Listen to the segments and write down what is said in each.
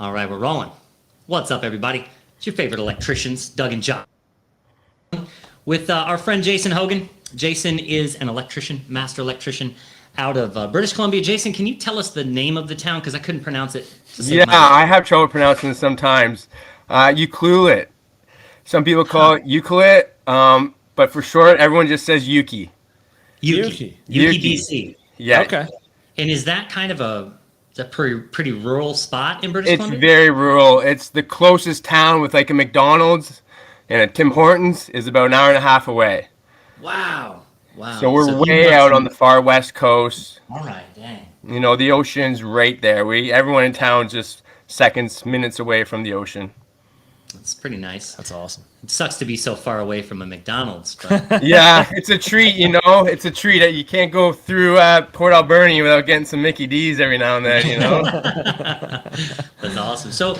All right, we're rolling. What's up, everybody? It's your favorite electricians, Doug and John, with our friend Jason Hogan. Jason is an electrician, master electrician out of British Columbia. Jason, can you tell us the name of the town? Because I couldn't pronounce it. To save Yeah, my life. I have trouble pronouncing it sometimes. Uculet. Some people call it Uculet, but for short, everyone just says Yuki. Yuki, Yuki. BC. Yeah, Okay. And is that kind of a pretty rural spot in British it's Columbia? very rural. It's the closest town with like a McDonald's and a Tim Hortons is about an hour and a half away. Wow. Wow. So we're So you've way got out on some. the far west coast. All right, dang. You know, the ocean's right there. Everyone in town just seconds, minutes away from the ocean. That's pretty nice. That's awesome. It sucks to be so far away from a McDonald's, but Yeah, it's a treat, you know. It's a treat that you can't go through Port Alberni without getting some Mickey D's every now and then, you know. that's awesome. So,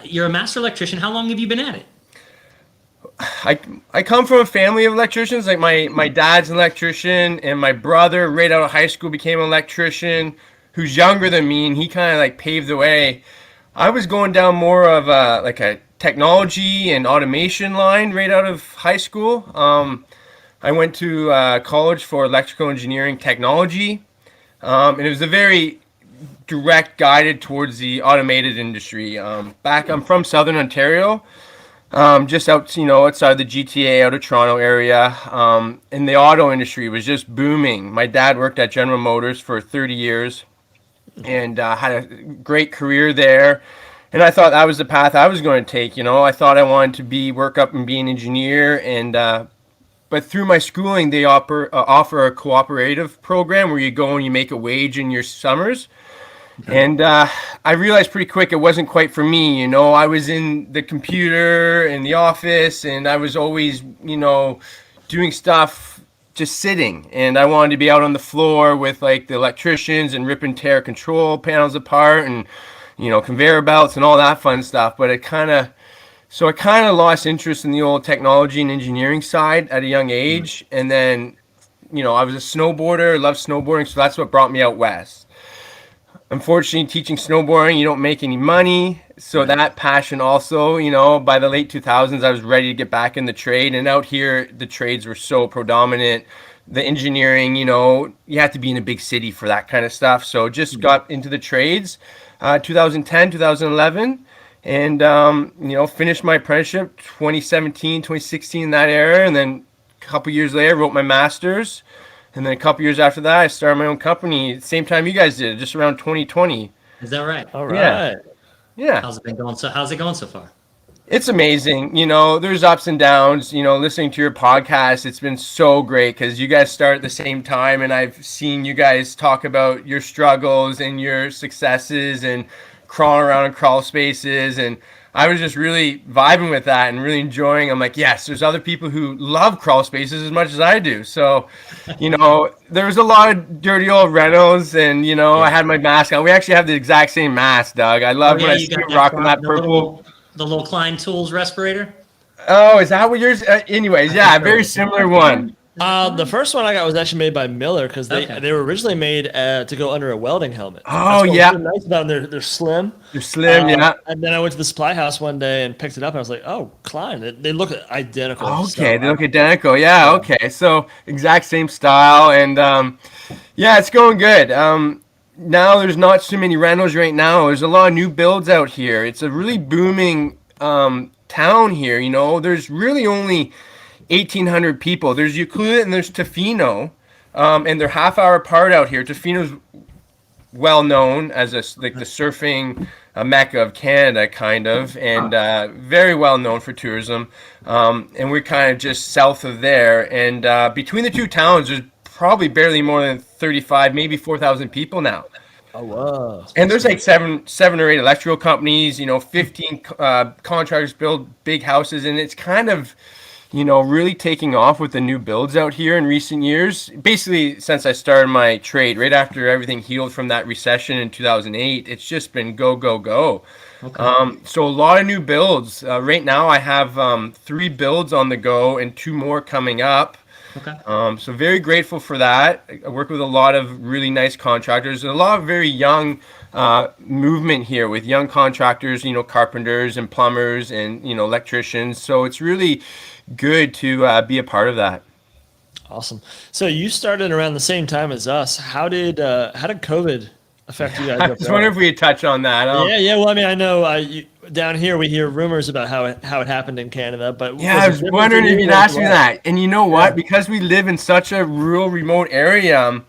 you're a master electrician. How long have you been at it? I come from a family of electricians. Like my dad's an electrician, and my brother right out of high school became an electrician, who's younger than me, and he kind of like paved the way. I was going down more of like a technology and automation line right out of high school. I went to college for electrical engineering technology, and it was a very direct guided towards the automated industry. I'm from Southern Ontario, just out, you know, outside the GTA, out of Toronto area. And the auto industry was just booming. My dad worked at General Motors for 30 years and had a great career there. And I thought that was the path I was going to take. You know, I thought I wanted to work up and be an engineer. And but through my schooling, they offer a cooperative program where you go and you make a wage in your summers. And I realized pretty quick it wasn't quite for me. You know, I was in the computer in the office, and I was always, you know, doing stuff just sitting. And I wanted to be out on the floor with like the electricians and rip and tear control panels apart and, you know, conveyor belts and all that fun stuff. But I kind of lost interest in the old technology and engineering side at a young age. And then, you know, I was a snowboarder, loved snowboarding, so that's what brought me out west. Unfortunately, teaching snowboarding, you don't make any money. So that passion also, you know, by the late 2000s, I was ready to get back in the trade. And out here, the trades were so predominant. The engineering, you know, you had to be in a big city for that kind of stuff. So just got into the trades 2010, 2011. And, you know, finished my apprenticeship 2017, 2016, that era. And then a couple years later, wrote my master's. And then a couple years after that, I started my own company. Same time you guys did, just around 2020. Is that right? All Yeah. right. Yeah, How's it been going? So, how's it going so far? it's amazing. You know, there's ups and downs. You know, listening to your podcast, it's been so great because you guys start at the same time, and I've seen you guys talk about your struggles and your successes and crawling around in crawl spaces, and I was just really vibing with that and really enjoying. I'm like, yes, there's other people who love crawl spaces as much as I do. So, you know, there was a lot of dirty old Reynolds, and you know, I had my mask on. We actually have the exact same mask, Doug. I love when I see you rocking that purple. The little Klein Tools respirator. Oh, is that what yours? Anyways, yeah, very similar one. The first one I got was actually made by Miller because they were originally made to go under a welding helmet. Oh, That's what yeah. was so nice about them. They're slim. They're slim, yeah. And then I went to the supply house one day and picked it up, and I was like, "Oh, Klein." They look identical. Okay, they look identical. Yeah, okay. So exact same style, and yeah, it's going good. Now there's not too many rentals right now. There's a lot of new builds out here. It's a really booming town here. You know, there's really only 1,800 people. There's Uculet and there's Tofino, and they're half hour apart out here. Tofino's well known as like the surfing mecca of Canada, kind of, and very well known for tourism. And we're kind of just south of there. And between the two towns, there's probably barely more than 35, maybe 4,000 people now. Oh wow! And there's like seven or eight electrical companies. You know, 15 contractors build big houses, and it's kind of, you know, really taking off with the new builds out here in recent years. Basically, since I started my trade, right after everything healed from that recession in 2008, it's just been go, go, go. Okay. So a lot of new builds. Right now, I have 3 builds on the go and 2 more coming up. Okay. So very grateful for that. I work with a lot of really nice contractors and a lot of very young movement here with young contractors, carpenters and plumbers and, electricians. So it's really good to be a part of that. Awesome. So you started around the same time as us. How did COVID affect you guys I up was there? wondering if we could touch on that. Yeah. Well, I mean, I know down here we hear rumors about how it happened in Canada, but Yeah, I was wondering if you'd ask me that. And you know what? Yeah. Because we live in such a rural, remote area,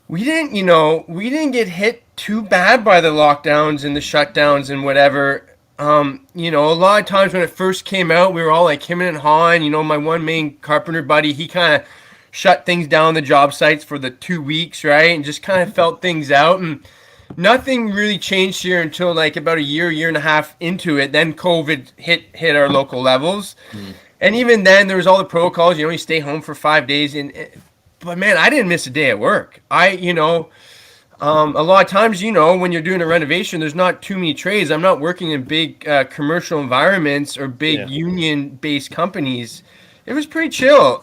we didn't get hit too bad by the lockdowns and the shutdowns and whatever. A lot of times when it first came out, we were all like him and hawing. My one main carpenter buddy, he kind of shut things down the job sites for the 2 weeks, right? And just kind of felt things out. And nothing really changed here until like about a year and a half into it. Then COVID hit our local levels. And even then there was all the protocols, you stay home for 5 days. But man, I didn't miss a day at work. A lot of times, when you're doing a renovation, there's not too many trades. I'm not working in big commercial environments or big union-based companies. It was pretty chill,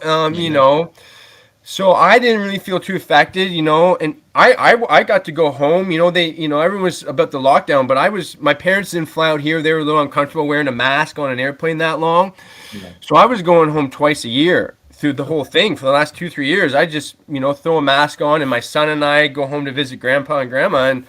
So I didn't really feel too affected, and I got to go home. Everyone was about the lockdown, but my parents didn't fly out here. They were a little uncomfortable wearing a mask on an airplane that long. Yeah. So I was going home twice a year through the whole thing for the last 2-3 years. I just, throw a mask on, and my son and I go home to visit grandpa and grandma, and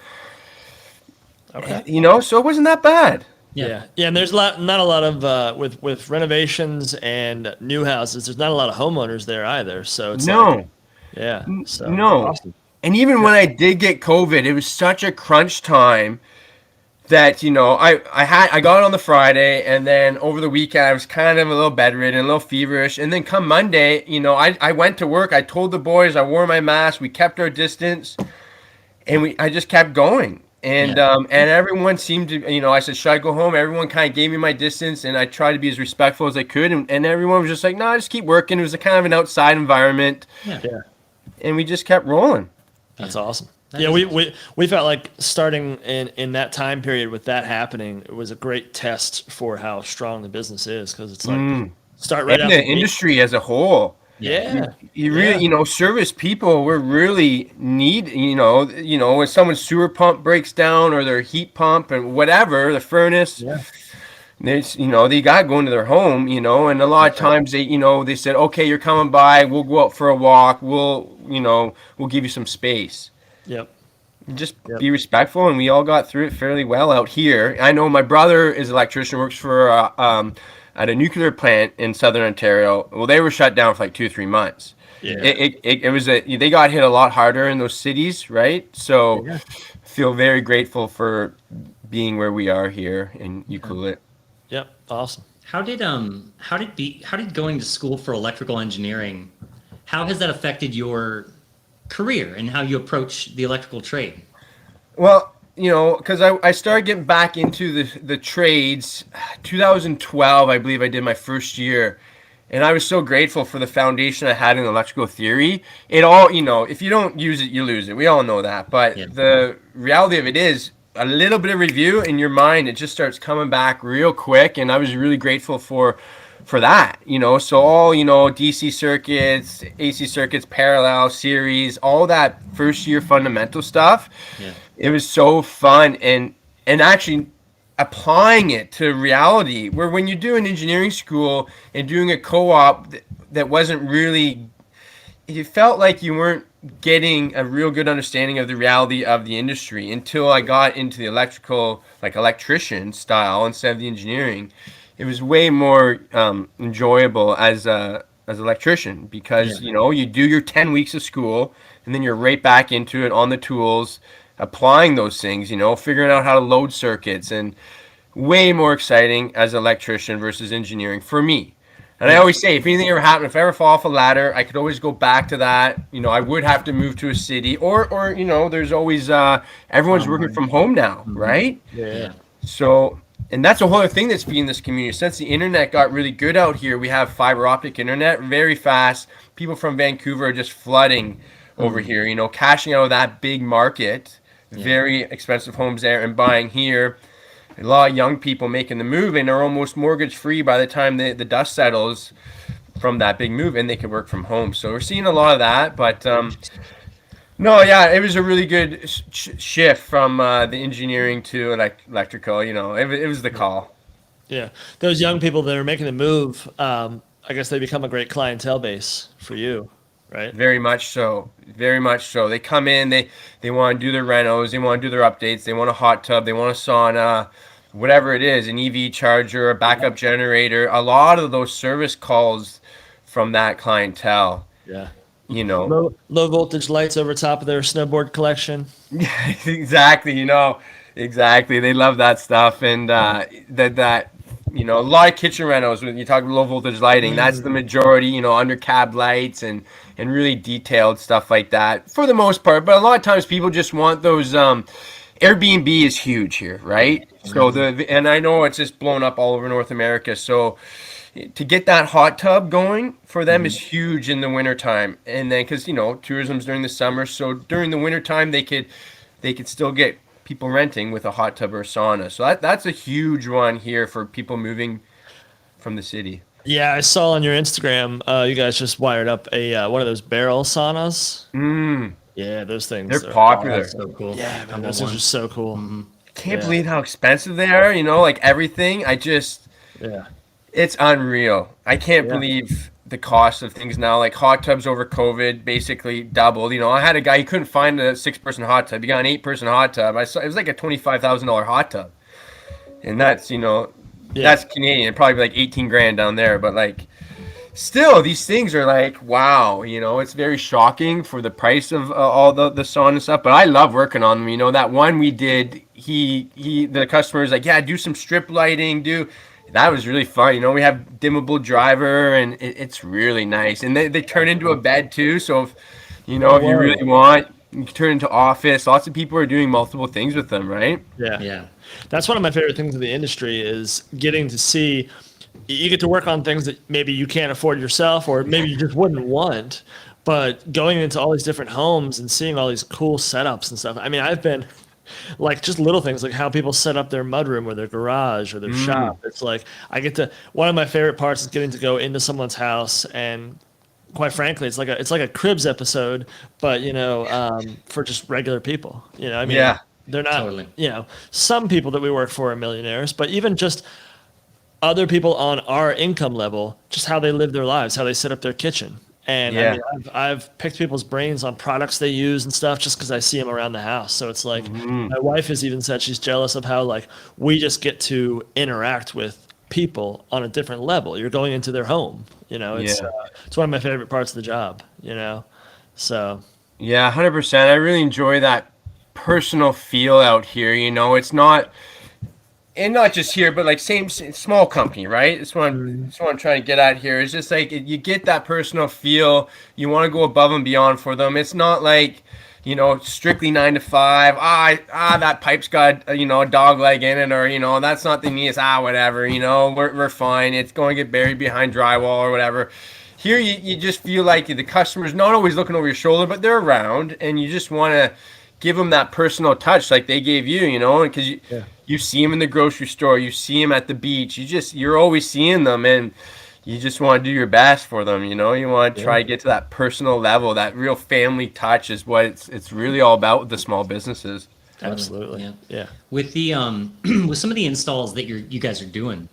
so it wasn't that bad. Yeah. And there's not a lot of with renovations and new houses. There's not a lot of homeowners there either. So it's no. So Awesome. And even when I did get COVID, it was such a crunch time that I got it on the Friday, and then over the weekend I was kind of a little bedridden, a little feverish, and then come Monday, I went to work. I told the boys, I wore my mask, we kept our distance, and I just kept going. And and everyone seemed to, I said, should I go home? Everyone kind of gave me my distance, and I tried to be as respectful as I could, and everyone was just like, no, just keep working. It was a kind of an outside environment, and we just kept rolling. That's awesome. We felt like starting in that time period with that happening, it was a great test for how strong the business is, because it's like start right and out the industry as a whole. Yeah, you really, service people were really need, when someone's sewer pump breaks down or their heat pump and whatever, the furnace. Yeah. They got to go into their home, and a lot of times they said, okay, you're coming by, we'll go out for a walk, we'll give you some space. Yep. Just be respectful, and we all got through it fairly well out here. I know my brother is an electrician, works for at a nuclear plant in southern Ontario. Well, they were shut down for like 2-3 months. Yeah. It was they got hit a lot harder in those cities, right? So feel very grateful for being where we are here in Uculet. Yep, awesome. How did going to school for electrical engineering, how has that affected your career and how you approach the electrical trade? Well, because I started getting back into the trades 2012, I believe I did my first year, and I was so grateful for the foundation I had in electrical theory. It all, if you don't use it, you lose it. We all know that. But the reality of it is, a little bit of review in your mind, it just starts coming back real quick, and I was really grateful for that, so all, DC circuits, AC circuits, parallel, series, all that first year fundamental stuff. It was so fun, and actually applying it to reality, where when you do an engineering school and doing a co-op that wasn't really, you felt like you weren't getting a real good understanding of the reality of the industry until I got into the electrical, like electrician style instead of the engineering. It was way more enjoyable as an electrician, because you do your 10 weeks of school, and then you're right back into it on the tools, applying those things, figuring out how to load circuits, and way more exciting as an electrician versus engineering for me. And I always say, if anything ever happened, if I ever fall off a ladder, I could always go back to that. I would have to move to a city, or there's always everyone's working from home now, right? Yeah. So. And that's a whole other thing that's feeding this community. Since the internet got really good out here, we have fiber optic internet, very fast. People from Vancouver are just flooding over here, cashing out of that big market, very expensive homes there, and buying here. A lot of young people making the move and are almost mortgage free by the time the dust settles. from that big move, and they could work from home. So we're seeing a lot of that. But no, yeah, it was a really good shift from the engineering to electrical. It was the call. Yeah, those young people that are making the move, I guess they become a great clientele base for you, right? Very much so. Very much so. They come in, they want to do their renos, they want to do their updates, they want a hot tub, they want a sauna, whatever it is, an EV charger, a backup generator. A lot of those service calls from that clientele. Yeah. Low voltage lights over top of their snowboard collection. Yeah, exactly. Exactly. They love that stuff, and that a lot of kitchen renos when you talk low voltage lighting. That's the majority. Under cab lights and really detailed stuff like that for the most part. But a lot of times people just want those. Airbnb is huge here, right? So and I know it's just blown up all over North America. So to get that hot tub going for them is huge in the wintertime. And then because tourism's during the summer, so during the wintertime they could still get people renting with a hot tub or sauna. So that's a huge one here for people moving from the city. Yeah, I saw on your Instagram you guys just wired up a one of those barrel saunas. Yeah, those things they're popular. So cool. Yeah, man, those are just so cool. Can't believe how expensive they are, like everything. It's unreal. I can't believe the cost of things now. Like hot tubs over COVID basically doubled. I had a guy, he couldn't find a 6-person hot tub. He got an 8-person hot tub. I saw it was like a $25,000 hot tub. And that's, that's Canadian. It'd probably be like 18 grand down there. But like, still, these things are like, wow, it's very shocking for the price of all the sauna and stuff. But I love working on them. That one we did, the customer was like, yeah, do some strip lighting, that was really fun. We have dimmable driver, and it's really nice. And they turn into a bed too. So if you really want, you can turn into office. Lots of people are doing multiple things with them, right? Yeah. That's one of my favorite things in the industry is getting to see. You get to work on things that maybe you can't afford yourself, or maybe you just wouldn't want. But going into all these different homes and seeing all these cool setups and stuff. I mean, I've been. Like just little things like how people set up their mudroom or their garage or their shop. It's like one of my favorite parts is getting to go into someone's house, and quite frankly, it's like a Cribs episode, but for just regular people. I mean, they're not. Totally. Some people that we work for are millionaires, but even just other people on our income level, just how they live their lives, how they set up their kitchen. And I mean, I've picked people's brains on products they use and stuff just because I see them around the house. So it's like my wife has even said she's jealous of how like we just get to interact with people on a different level. You're going into their home, it's one of my favorite parts of the job, So yeah, 100%. I really enjoy that personal feel out here. It's not. And not just here, but like same small company, right? That's what I'm trying to get at here. It's just like you get that personal feel. You want to go above and beyond for them. It's not like, strictly 9 to 5. That pipe's got a dog leg in it, or that's not the neatest. Whatever. We're fine. It's going to get buried behind drywall or whatever. Here, you just feel like the customer's not always looking over your shoulder, but they're around, and you just want to give them that personal touch like they gave you, because you see them in the grocery store, you see them at the beach, you're always seeing them, and you just want to do your best for them, you want to try to get to that personal level. That real family touch is what it's really all about with the small businesses. Absolutely. Yeah. With the with some of the installs that you guys are doing,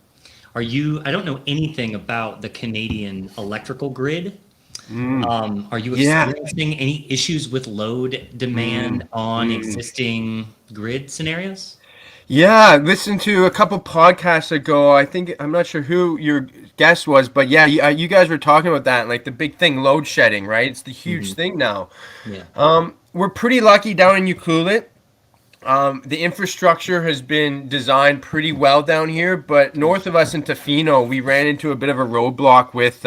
I don't know anything about the Canadian electrical grid. Are you experiencing any issues with load demand on existing grid scenarios? Yeah, I listened to a couple podcasts ago. I'm not sure who your guest was, but you guys were talking about that, like the big thing, load shedding, right? It's the huge thing now. Yeah. We're pretty lucky down in Uculet. The infrastructure has been designed pretty well down here, but north of us in Tofino, we ran into a bit of a roadblock with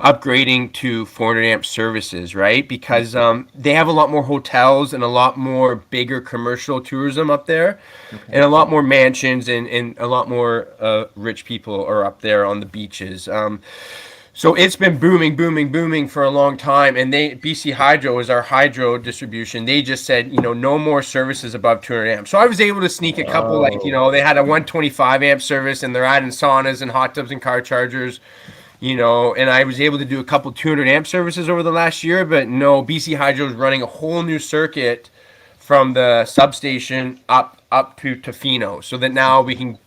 upgrading to 400 amp services, right? Because they have a lot more hotels and a lot more bigger commercial tourism up there, and a lot more mansions and a lot more rich people are up there on the beaches. So it's been booming for a long time. And BC Hydro is our hydro distribution. They just said, no more services above 200 amps. So I was able to sneak a couple, they had a 125 amp service, and they're adding saunas and hot tubs and car chargers. and I was able to do a couple 200 amp services over the last year, but no, BC Hydro is running a whole new circuit from the substation up to Tofino, so that now we can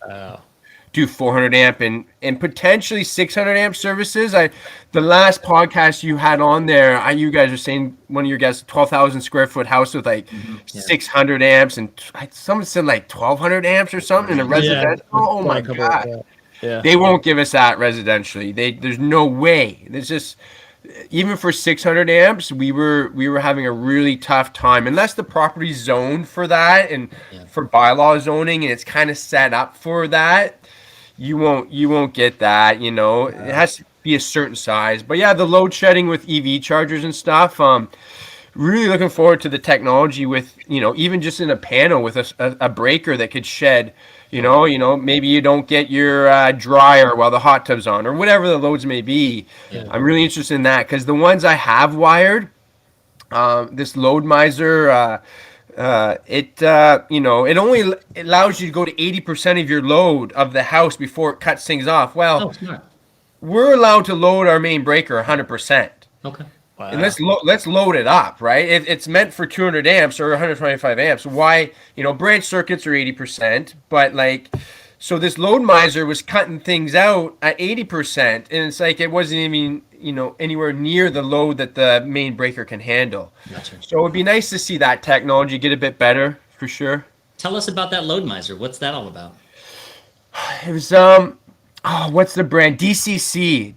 do 400 amp and potentially 600 amp services. The last podcast you had on there, you guys are saying one of your guys 12,000 square foot house with like 600 amps, and someone said like 1,200 amps or something in a residential. Oh my god. Yeah. They won't give us that residentially. There's no way. There's just, even for 600 amps, we were having a really tough time unless the property's zoned for that and for bylaw zoning, and it's kind of set up for that. You won't get that. It has to be a certain size. But yeah, the load shedding with EV chargers and stuff. Really looking forward to the technology with even just in a panel with a breaker that could shed. Maybe you don't get your dryer while the hot tub's on, or whatever the loads may be. Yeah. I'm really interested in that because the ones I have wired, this load miser, it only allows you to go to 80% of your load of the house before it cuts things off. Well, we're allowed to load our main breaker 100%. Okay. Wow. And let's load it up, right? It's meant for 200 amps or 125 amps. Why, branch circuits are 80%, but so this load miser was cutting things out at 80%, and it's like it wasn't even, anywhere near the load that the main breaker can handle. Gotcha. So it'd be nice to see that technology get a bit better for sure. Tell us about that load miser. What's that all about? It was what's the brand? DCC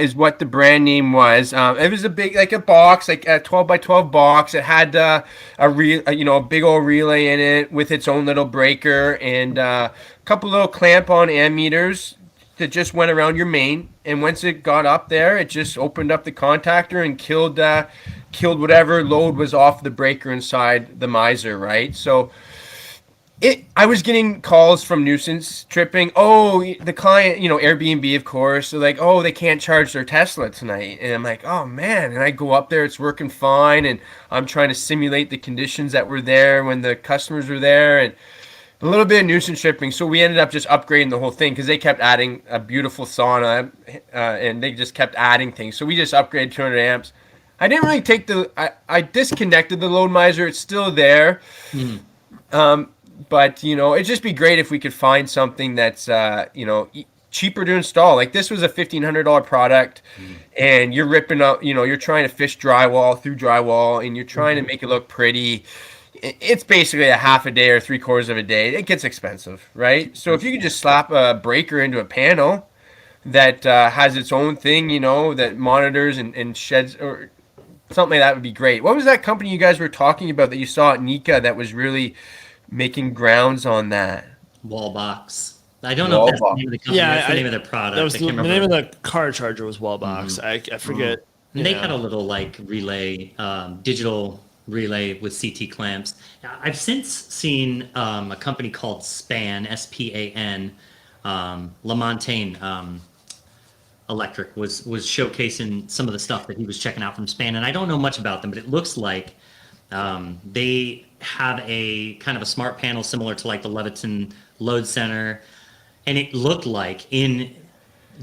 is what the brand name was. It was a big, like a box, like a 12 by 12 box. It had a big old relay in it with its own little breaker and a couple little clamp-on ammeters that just went around your main. And once it got up there, it just opened up the contactor and killed whatever load was off the breaker inside the miser, right? So I was getting calls from nuisance tripping. Oh, the client, Airbnb, of course. They're like, oh, they can't charge their Tesla tonight. And I'm like, oh, man. And I go up there. It's working fine. And I'm trying to simulate the conditions that were there when the customers were there. And a little bit of nuisance tripping. So we ended up just upgrading the whole thing because they kept adding a beautiful sauna. And they just kept adding things. So we just upgraded 200 amps. I didn't really take I disconnected the load miser. It's still there. But, it'd just be great if we could find something that's, cheaper to install. Like this was a $1,500 product and you're ripping up, you're trying to fish drywall through drywall and you're trying to make it look pretty. It's basically a half a day or 3/4 of a day. It gets expensive, right? So if you could just slap a breaker into a panel that has its own thing, that monitors and sheds or something like that would be great. What was that company you guys were talking about that you saw at NECA that was really making grounds on that? Wallbox. I don't know if that's the name of the company. That's the name of their product. That was the name of the car charger was Wallbox. I forget. And they had a little relay, digital relay with CT clamps. I've since seen a company called Span, SPAN, LaMontagne Electric was showcasing some of the stuff that he was checking out from Span. And I don't know much about them, but it looks like they have a kind of a smart panel similar to like the Leviton load center, and it looked like in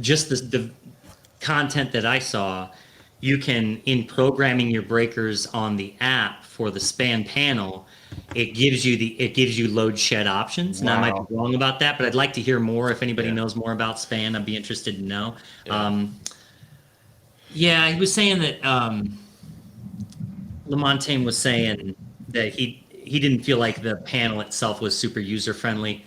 just the content that I saw, you can, in programming your breakers on the app for the Span panel, it gives you load shed options. Wow. And I might be wrong about that, but I'd like to hear more. If anybody knows more about Span, I'd be interested to know. He was saying that LaMontagne was saying that he didn't feel like the panel itself was super user friendly.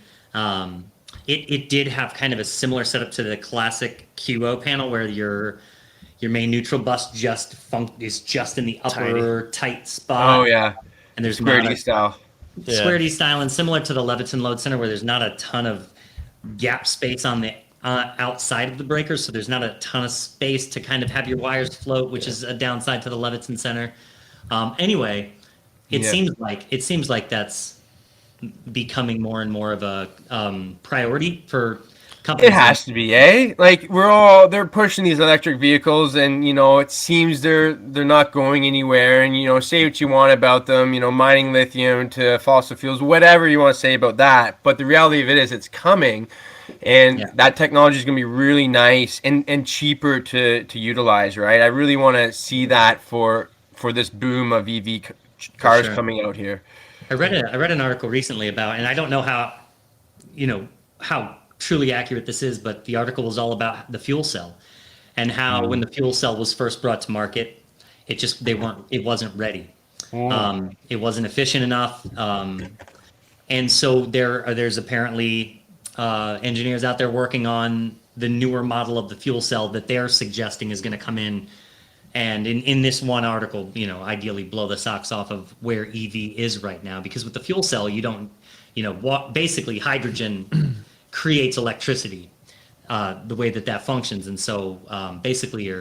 It did have kind of a similar setup to the classic QO panel where your main neutral bus is just in the upper tight spot. Oh yeah, and there's Square D style. Square D style, and similar to the Leviton load center where there's not a ton of gap space on the outside of the breaker, so there's not a ton of space to kind of have your wires float, which is a downside to the Leviton center. Anyway, it seems like that's becoming more and more of a priority for companies. It has to be, eh? Like they're pushing these electric vehicles, and it seems they're not going anywhere. And say what you want about them, mining lithium to fossil fuels, whatever you want to say about that. But the reality of it is, it's coming. and Yeah. that technology is going to be really nice and cheaper to utilize, right? I really want to see that for this boom of cars sure. coming out here. I read an article recently about, and I don't know how, how truly accurate this is, but the article was all about the fuel cell and how when the fuel cell was first brought to market, it wasn't ready. It wasn't efficient enough. And so there's apparently engineers out there working on the newer model of the fuel cell that they're suggesting is going to come in. And in this one article, ideally blow the socks off of where EV is right now, because with the fuel cell, you don't, basically hydrogen creates electricity, the way that functions. And so basically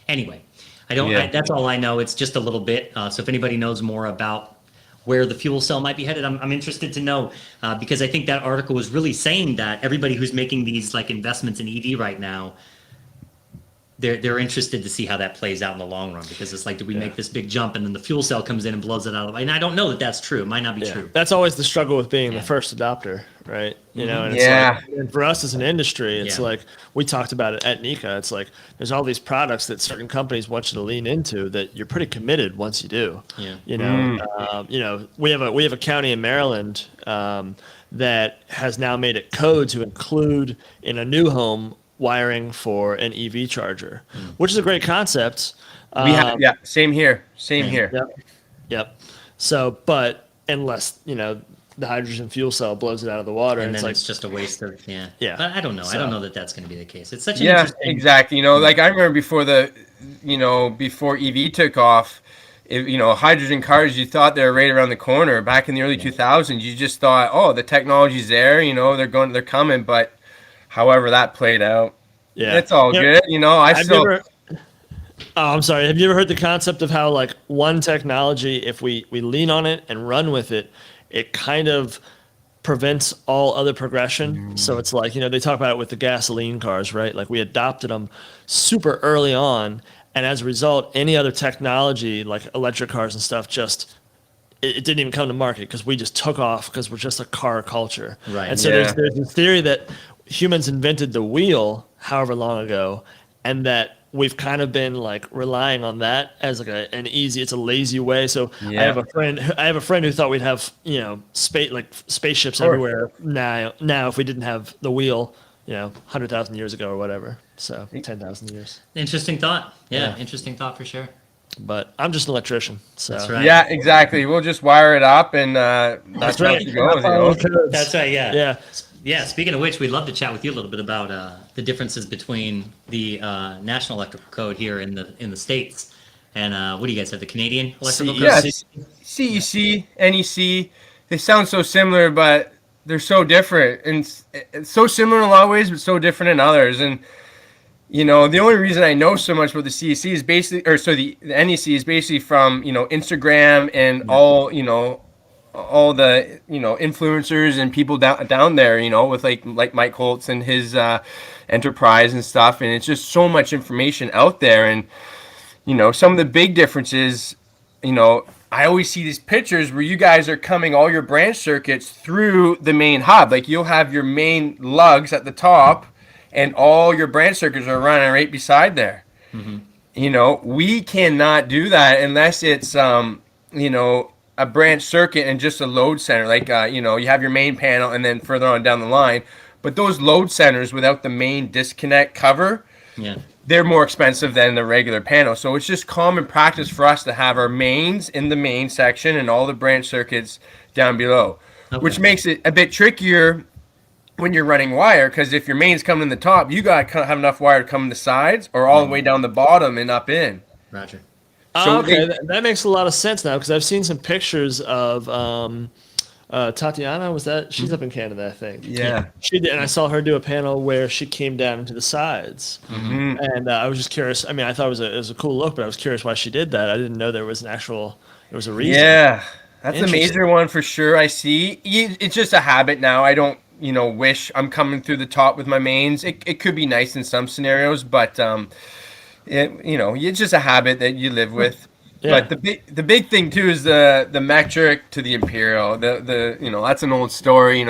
anyway, that's all I know. It's just a little bit. So if anybody knows more about where the fuel cell might be headed, I'm interested to know, because I think that article was really saying that everybody who's making these like investments in EV right now, they're interested to see how that plays out in the long run, because it's like, do we make this big jump and then the fuel cell comes in and blows it out of the way? And I don't know that that's true. It might not be true. That's always the struggle with being the first adopter, right? And it's and for us as an industry, it's like we talked about it at Nika. It's like there's all these products that certain companies want you to lean into that you're pretty committed once you do. We have a county in Maryland that has now made it code to include in a new home wiring for an EV charger, which is a great concept. Same here. Yep. So, but unless the hydrogen fuel cell blows it out of the water, and it's then like it's just a waste of yeah. But I don't know. So, I don't know that that's going to be the case. It's such an interesting. Exactly. Like I remember before before EV took off, hydrogen cars, you thought they were right around the corner. Back in the early 2000s, you just thought, oh, the technology's there. They're coming, but. However that played out, it's all good. I'm sorry. Have you ever heard the concept of how like one technology, if we lean on it and run with it, it kind of prevents all other progression? So it's like, they talk about it with the gasoline cars, right? Like we adopted them super early on. And as a result, any other technology like electric cars and stuff it didn't even come to market because we just took off because we're just a car culture. Right. And so there's this theory that humans invented the wheel however long ago, and that we've kind of been like relying on that as like it's a lazy way. So I have a friend who thought we'd have spaceships everywhere now if we didn't have the wheel 100,000 years ago or whatever. So 10,000 years. Interesting thought. Yeah, interesting thought for sure. But I'm just an electrician, so that's right. Yeah, exactly. We'll just wire it up, and that's right. It goes, That's right. Yeah. Yeah. Speaking of which, we'd love to chat with you a little bit about the differences between the National Electrical Code here in the States and what do you guys have? The Canadian Electrical Code? Yeah, CEC, NEC. They sound so similar, but they're so different, and it's so similar in a lot of ways, but so different in others. And the only reason I know so much about the CEC is basically, the NEC is basically from Instagram and all the influencers and people down there, with like Mike Holtz and his enterprise and stuff, and it's just so much information out there. And some of the big differences, I always see these pictures where you guys are coming all your branch circuits through the main hub. Like you'll have your main lugs at the top, and all your branch circuits are running right beside there. We cannot do that unless it's a branch circuit and just a load center. Like you have your main panel and then further on down the line. But those load centers without the main disconnect cover, they're more expensive than the regular panel. So it's just common practice for us to have our mains in the main section and all the branch circuits down below, which makes it a bit trickier when you're running wire, because if your main's coming in the top, you got to have enough wire to come in the sides or all the way down the bottom and up in. Roger. So that makes a lot of sense now, because I've seen some pictures of Tatiana. Was that she's up in Canada, I think. Yeah, she did, and I saw her do a panel where she came down into the sides. And I was just curious. I mean, I thought it was a cool look, but I was curious why she did that. I didn't know there was a reason. Yeah, that's a major one for sure. I see. It's just a habit now. I don't wish I'm coming through the top with my mains. It could be nice in some scenarios, but it's just a habit that you live with. Yeah. But the big thing too is the metric to the imperial. The that's an old story.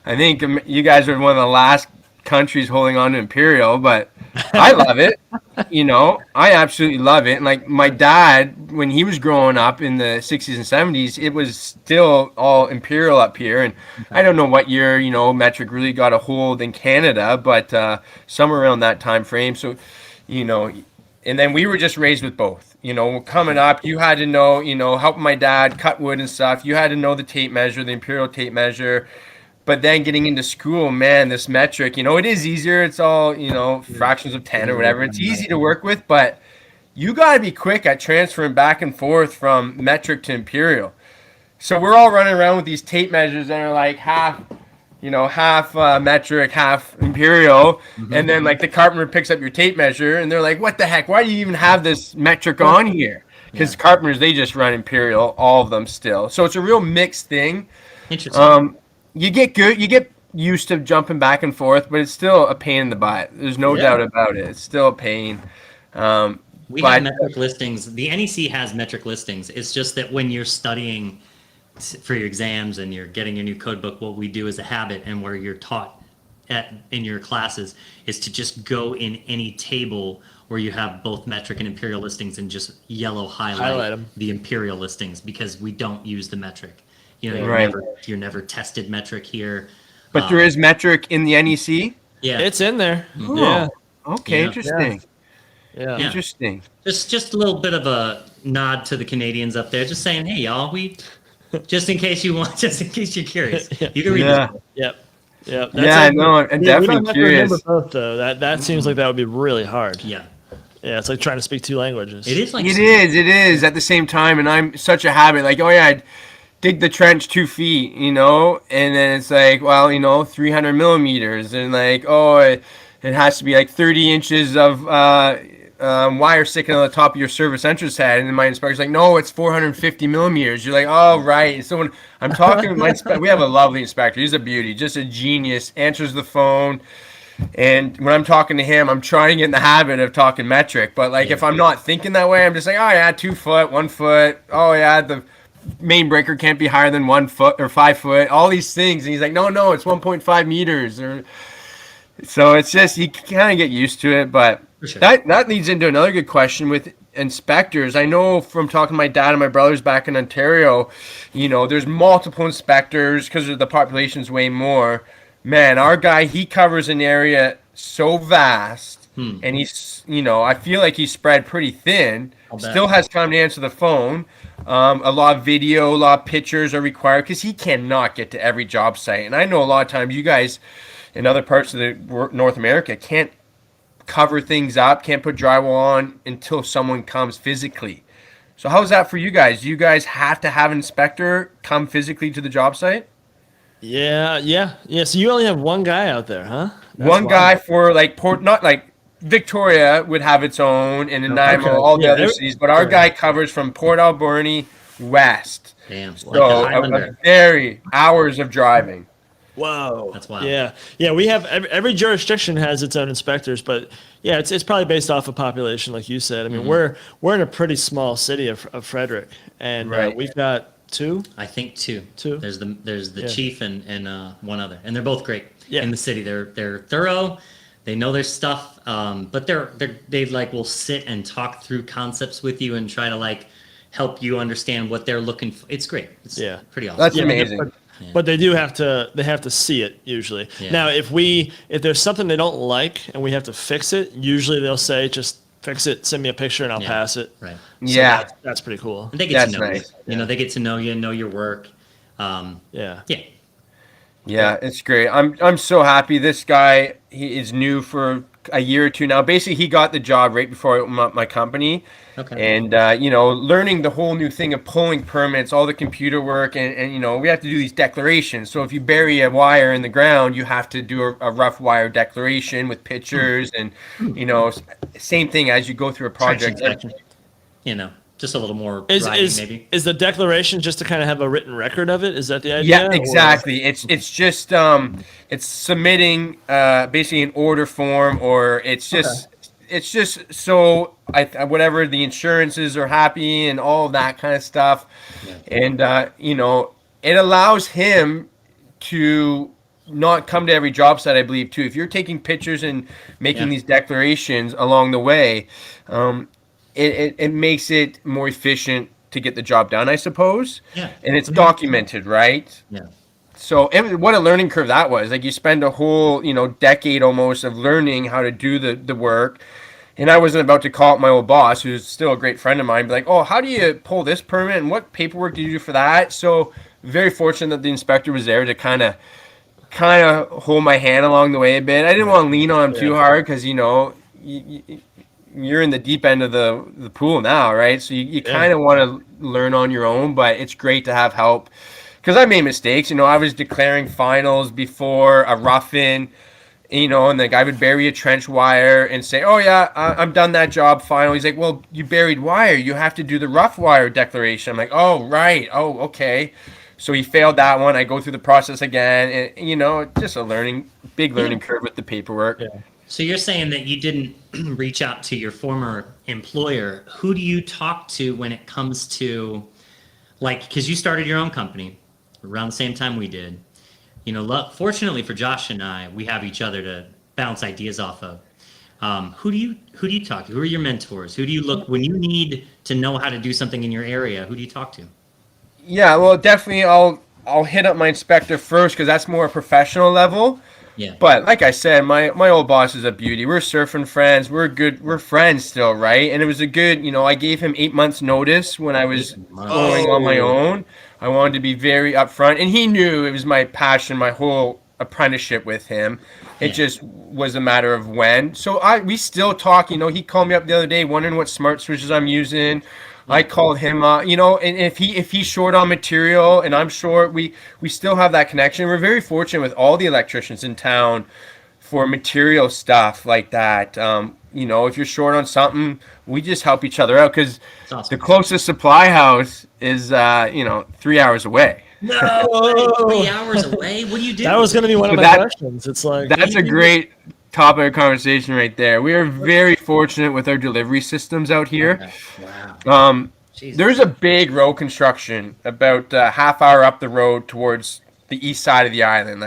I think you guys are one of the last countries holding on to Imperial, but I love it. I absolutely love it. And like my dad, when he was growing up in the 60s and 70s, it was still all Imperial up here. And I don't know what year, metric really got a hold in Canada, but somewhere around that time frame. So, and then we were just raised with both. Coming up, you had to know, helping my dad cut wood and stuff. You had to know the tape measure, the Imperial tape measure. But then getting into school, man, this metric, it is easier. It's all, fractions of 10 or whatever. It's easy to work with, but you got to be quick at transferring back and forth from metric to Imperial. So we're all running around with these tape measures that are like half metric, half Imperial. And then like the carpenter picks up your tape measure and they're like, what the heck? Why do you even have this metric on here? Because carpenters, they just run Imperial, all of them still. So it's a real mixed thing. Interesting. You get used to jumping back and forth, but it's still a pain in the butt. There's no doubt about it. It's still a pain. We have metric listings. The NEC has metric listings. It's just that when you're studying for your exams and you're getting your new code book, what we do as a habit and where you're taught in your classes is to just go in any table where you have both metric and Imperial listings and just yellow highlight them. The Imperial listings, because we don't use the metric. You're never tested metric here. But there is metric in the NEC? Yeah. It's in there. Oh, yeah. Okay, interesting. Yeah. Interesting. Just a little bit of a nod to the Canadians up there, just saying, hey y'all, just in case you're curious. You can read this. Yep. I'm definitely curious. Both, though. That seems like that would be really hard. Yeah. Yeah, it's like trying to speak two languages. It is it is at the same time, and I'm such a habit, like, I'd dig the trench 2 feet, and then it's like, 300 millimeters, and like, it has to be like 30 inches of wire sticking on the top of your service entrance head, and then my inspector's like, no, it's 450 millimeters. You're like, oh, right. So when I'm talking with my inspector, we have a lovely inspector. He's a beauty, just a genius, answers the phone. And when I'm talking to him, I'm trying to get in the habit of talking metric. But like, if I'm not thinking that way, I'm just like, 2 foot, 1 foot. The main breaker can't be higher than 1 foot or 5 foot, all these things. And he's like, no, it's 1.5 meters. So it's just, you kind of get used to it. But sure. That leads into another good question with inspectors. I know from talking to my dad and my brothers back in Ontario, there's multiple inspectors because the population's way more. Man, our guy, he covers an area so vast, and he's, I feel like he's spread pretty thin. Still has time to answer the phone. A lot of video, a lot of pictures are required because he cannot get to every job site. And I know a lot of times you guys in other parts of the North America can't cover things up, can't put drywall on until someone comes physically. So how's that for you guys? Do you guys have to have an inspector come physically to the job site? Yeah. So you only have one guy out there, huh? One guy for like not like Victoria would have its own, and Nanaimo, all the other cities, but our guy covers from Port Alberni west. Damn. So a very hours of driving. Whoa, that's wild. Yeah. We have every jurisdiction has its own inspectors, but yeah, it's probably based off of population, like you said. I mean, we're in a pretty small city of Frederick, and we've got two. I think two. There's the chief and one other, and they're both great in the city. They're thorough. They know their stuff, but they like will sit and talk through concepts with you and try to like help you understand what they're looking for. It's great. It's pretty awesome. That's amazing. But they have to see it usually. Yeah. Now, if there's something they don't like and we have to fix it, usually they'll say, just fix it, send me a picture and I'll pass it. Right. So that's pretty cool. And they get to know you. They get to know you and know your work. Yeah, it's great. I'm so happy. This guy, he is new for a year or two now. Basically, he got the job right before I opened up my company. Okay. And, learning the whole new thing of pulling permits, all the computer work, and we have to do these declarations. So if you bury a wire in the ground, you have to do a rough wire declaration with pictures and, same thing as you go through a project. Just a little more writing, maybe. Is the declaration just to kind of have a written record of it? Is that the idea? Yeah, exactly. Or? It's just it's submitting basically an order form, or it's just so whatever the insurances are happy and all of that kind of stuff, and it allows him to not come to every job site, I believe, too. If you're taking pictures and making Yeah. these declarations along the way, it makes it more efficient to get the job done, I suppose. Yeah. And it's documented, right? Yeah. So what a learning curve that was. Like you spend a whole, decade almost of learning how to do the work. And I wasn't about to call up my old boss, who's still a great friend of mine, be like, oh, how do you pull this permit and what paperwork do you do for that? So very fortunate that the inspector was there to kind of hold my hand along the way a bit. I didn't want to lean on him too hard because, you're in the deep end of the pool now, right? So you kind of want to learn on your own, but it's great to have help because I made mistakes. I was declaring finals before a rough-in, and the guy would bury a trench wire and say, oh, yeah, I'm done that job final. He's like, well, you buried wire. You have to do the rough wire declaration. I'm like, oh, right. Oh, okay. So he failed that one. I go through the process again. And, just a big learning curve with the paperwork. Yeah. So you're saying that you didn't reach out to your former employer. Who do you talk to when it comes to, because you started your own company around the same time we did. Fortunately for Josh and I, we have each other to bounce ideas off of. Who do you talk to? Who are your mentors? Who do you look when you need to know how to do something in your area? Who do you talk to? Yeah, well, definitely I'll hit up my inspector first because that's more a professional level. Yeah. But like I said, my old boss is a beauty. We're surfing friends. We're friends still, right? And it was a good, I gave him 8 months notice when I was going on my own. I wanted to be very upfront, and he knew it was my passion, my whole apprenticeship with him. It just was a matter of when. So we still talk. He called me up the other day wondering what smart switches I'm using. I called him, and if he's short on material and I'm short, we still have that connection. We're very fortunate with all the electricians in town for material stuff like that. If you're short on something, we just help each other out because the closest supply house is 3 hours away. No, 3 hours away. What do you do? That was going to be one of my questions. It's like that's a great topic of conversation right there. We are very fortunate with our delivery systems out here. Wow. There's a big road construction about a half hour up the road towards the east side of the island,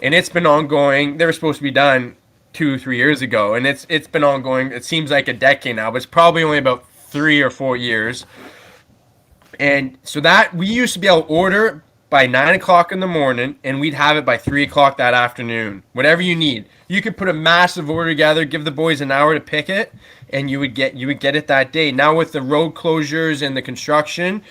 and it's been ongoing. They were supposed to be done 2-3 years ago, and it's been ongoing. It seems like a decade now, but it's probably only about 3 or 4 years. And so that we used to be able to order by 9 o'clock in the morning, and we'd have it by 3 o'clock that afternoon. Whatever you need, you could put a massive order together, give the boys an hour to pick it, and you would get it that day. Now with the road closures and the construction,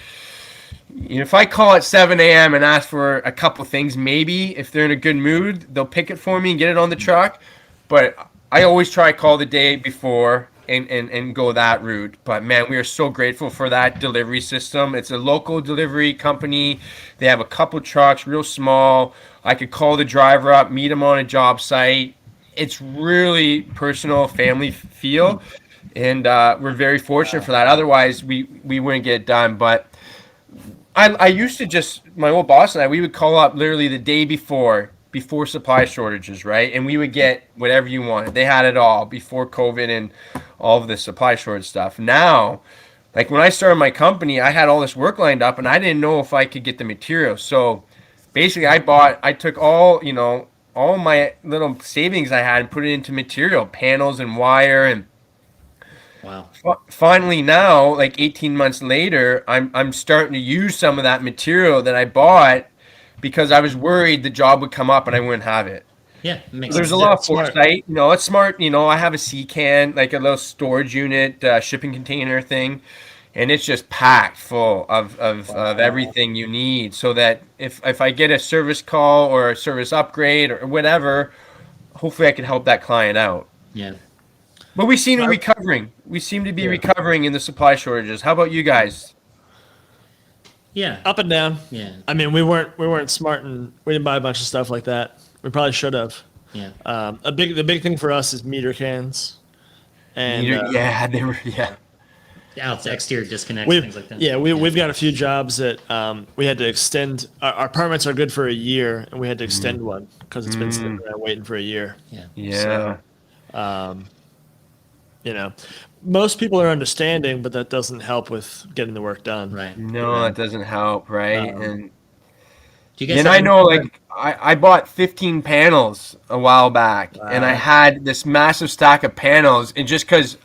if I call at 7 a.m. and ask for a couple things, maybe if they're in a good mood, they'll pick it for me and get it on the truck. But I always try to call the day before and go that route. But man, we are so grateful for that delivery system. It's a local delivery company. They have a couple trucks, real small. I could call the driver up, meet him on a job site. It's really personal, family feel, and we're very fortunate for that. Otherwise, we wouldn't get it done. But I used to just, my old boss and I, we would call up literally the day before supply shortages, right? And we would get whatever you wanted. They had it all before COVID and all of the supply shortage stuff. Now, like when I started my company, I had all this work lined up and I didn't know if I could get the material. So basically I took all my little savings I had and put it into material, panels and wire. And wow. Finally now, like 18 months later, I'm starting to use some of that material that I bought because I was worried the job would come up and I wouldn't have it. Yeah, makes There's sense. a lot of foresight. It's smart. I have a C-can, like a little storage unit, shipping container thing, and it's just packed full of everything you need so that if I get a service call or a service upgrade or whatever, hopefully I can help that client out. Yeah. But we seem to be recovering. We seem to be recovering in the supply shortages. How about you guys? Yeah. Up and down. Yeah. I mean, we weren't smart and we didn't buy a bunch of stuff like that. We probably should have. Yeah. The big thing for us is meter cans. And they were. Yeah, it's exterior disconnects, things like that. Yeah, we've got a few jobs that we had to extend. Our permits are good for a year, and we had to extend one because it's been sitting there waiting for a year. Yeah. Yeah. So, most people are understanding, but that doesn't help with getting the work done. Right. No, that doesn't help, right? And Do you guys And have I know, any- like, I bought 15 panels a while back, and I Wow. had this massive stack of panels, and just because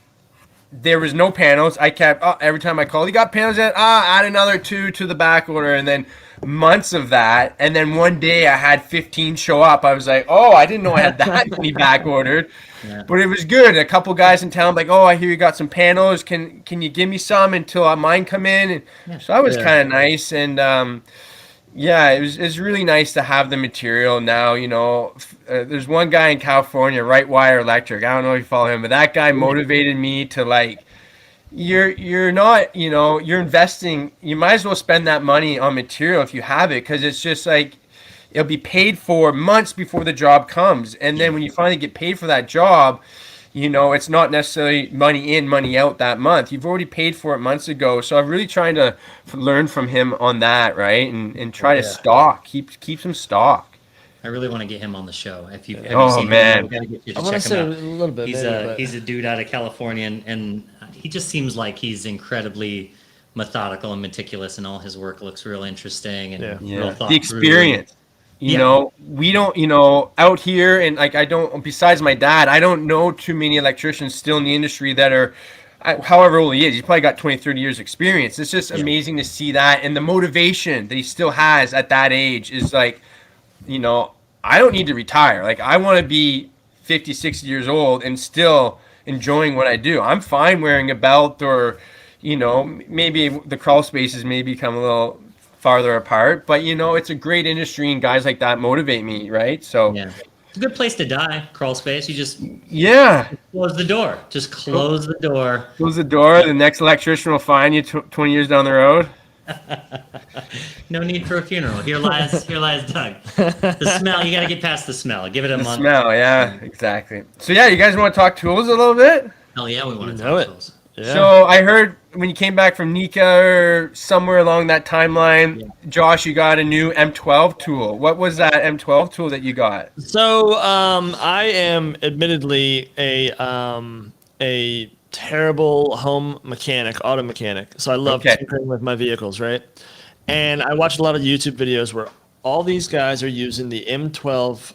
there was no panels, I kept, every time I called, you got panels yet? Add another 2 to the back order, and then months of that, and then one day I had 15 show up. I was like, oh, I didn't know I had that many back ordered. Yeah. But it was good. A couple guys in town like, oh, I hear you got some panels. Can you give me some until mine come in? And Yeah. so that was Yeah. kind of nice. And yeah, it's really nice to have the material now. You know, there's one guy in California, Right Wire Electric. I don't know if you follow him, but that guy motivated me to like. You're not, you know, you're investing. You might as well spend that money on material if you have it, because it's just like it'll be paid for months before the job comes, and then when you finally get paid for that job, you know, it's not necessarily money in, money out that month. You've already paid for it months ago. So I'm really trying to learn from him on that, right? And try to stock, keep some stock. I really want to get him on the show. If you have Oh, you seen man. him, we gotta get you to I want check to say a him out. little bit. He's maybe, a but- he's a dude out of California, and he just seems like he's incredibly methodical and meticulous, and all his work looks real interesting and Yeah. real thought The through. experience. You Yeah. know, we don't, you know, out here, and like I don't, besides my dad, I don't know too many electricians still in the industry that are, however old he is, he's probably got 20, 30 years experience. It's just amazing to see that. And the motivation that he still has at that age is like, you know, I don't need to retire. Like, I want to be 50, 60 years old and still enjoying what I do. I'm fine wearing a belt, or, you know, maybe the crawl spaces may become a little farther apart, but you know, it's a great industry, and guys like that motivate me, right? So Yeah, it's a good place to die. Crawl space. You just yeah, close the door. Just close the door. close the door. The next electrician will find you 20 years down the road. No need for a funeral. Here lies Doug. The smell. You got to get past the smell. Give it a The month. smell, yeah, exactly. So yeah, you guys want to talk tools a little bit? Hell yeah, we want to know talk it. those. Yeah. So I heard when you came back from Nika or somewhere along that timeline, Josh, you got a new M12 tool. What was that M12 tool that you got? So I am admittedly a terrible home mechanic, auto mechanic. So I love Okay. tinkering with my vehicles, right? And I watched a lot of YouTube videos where all these guys are using the M12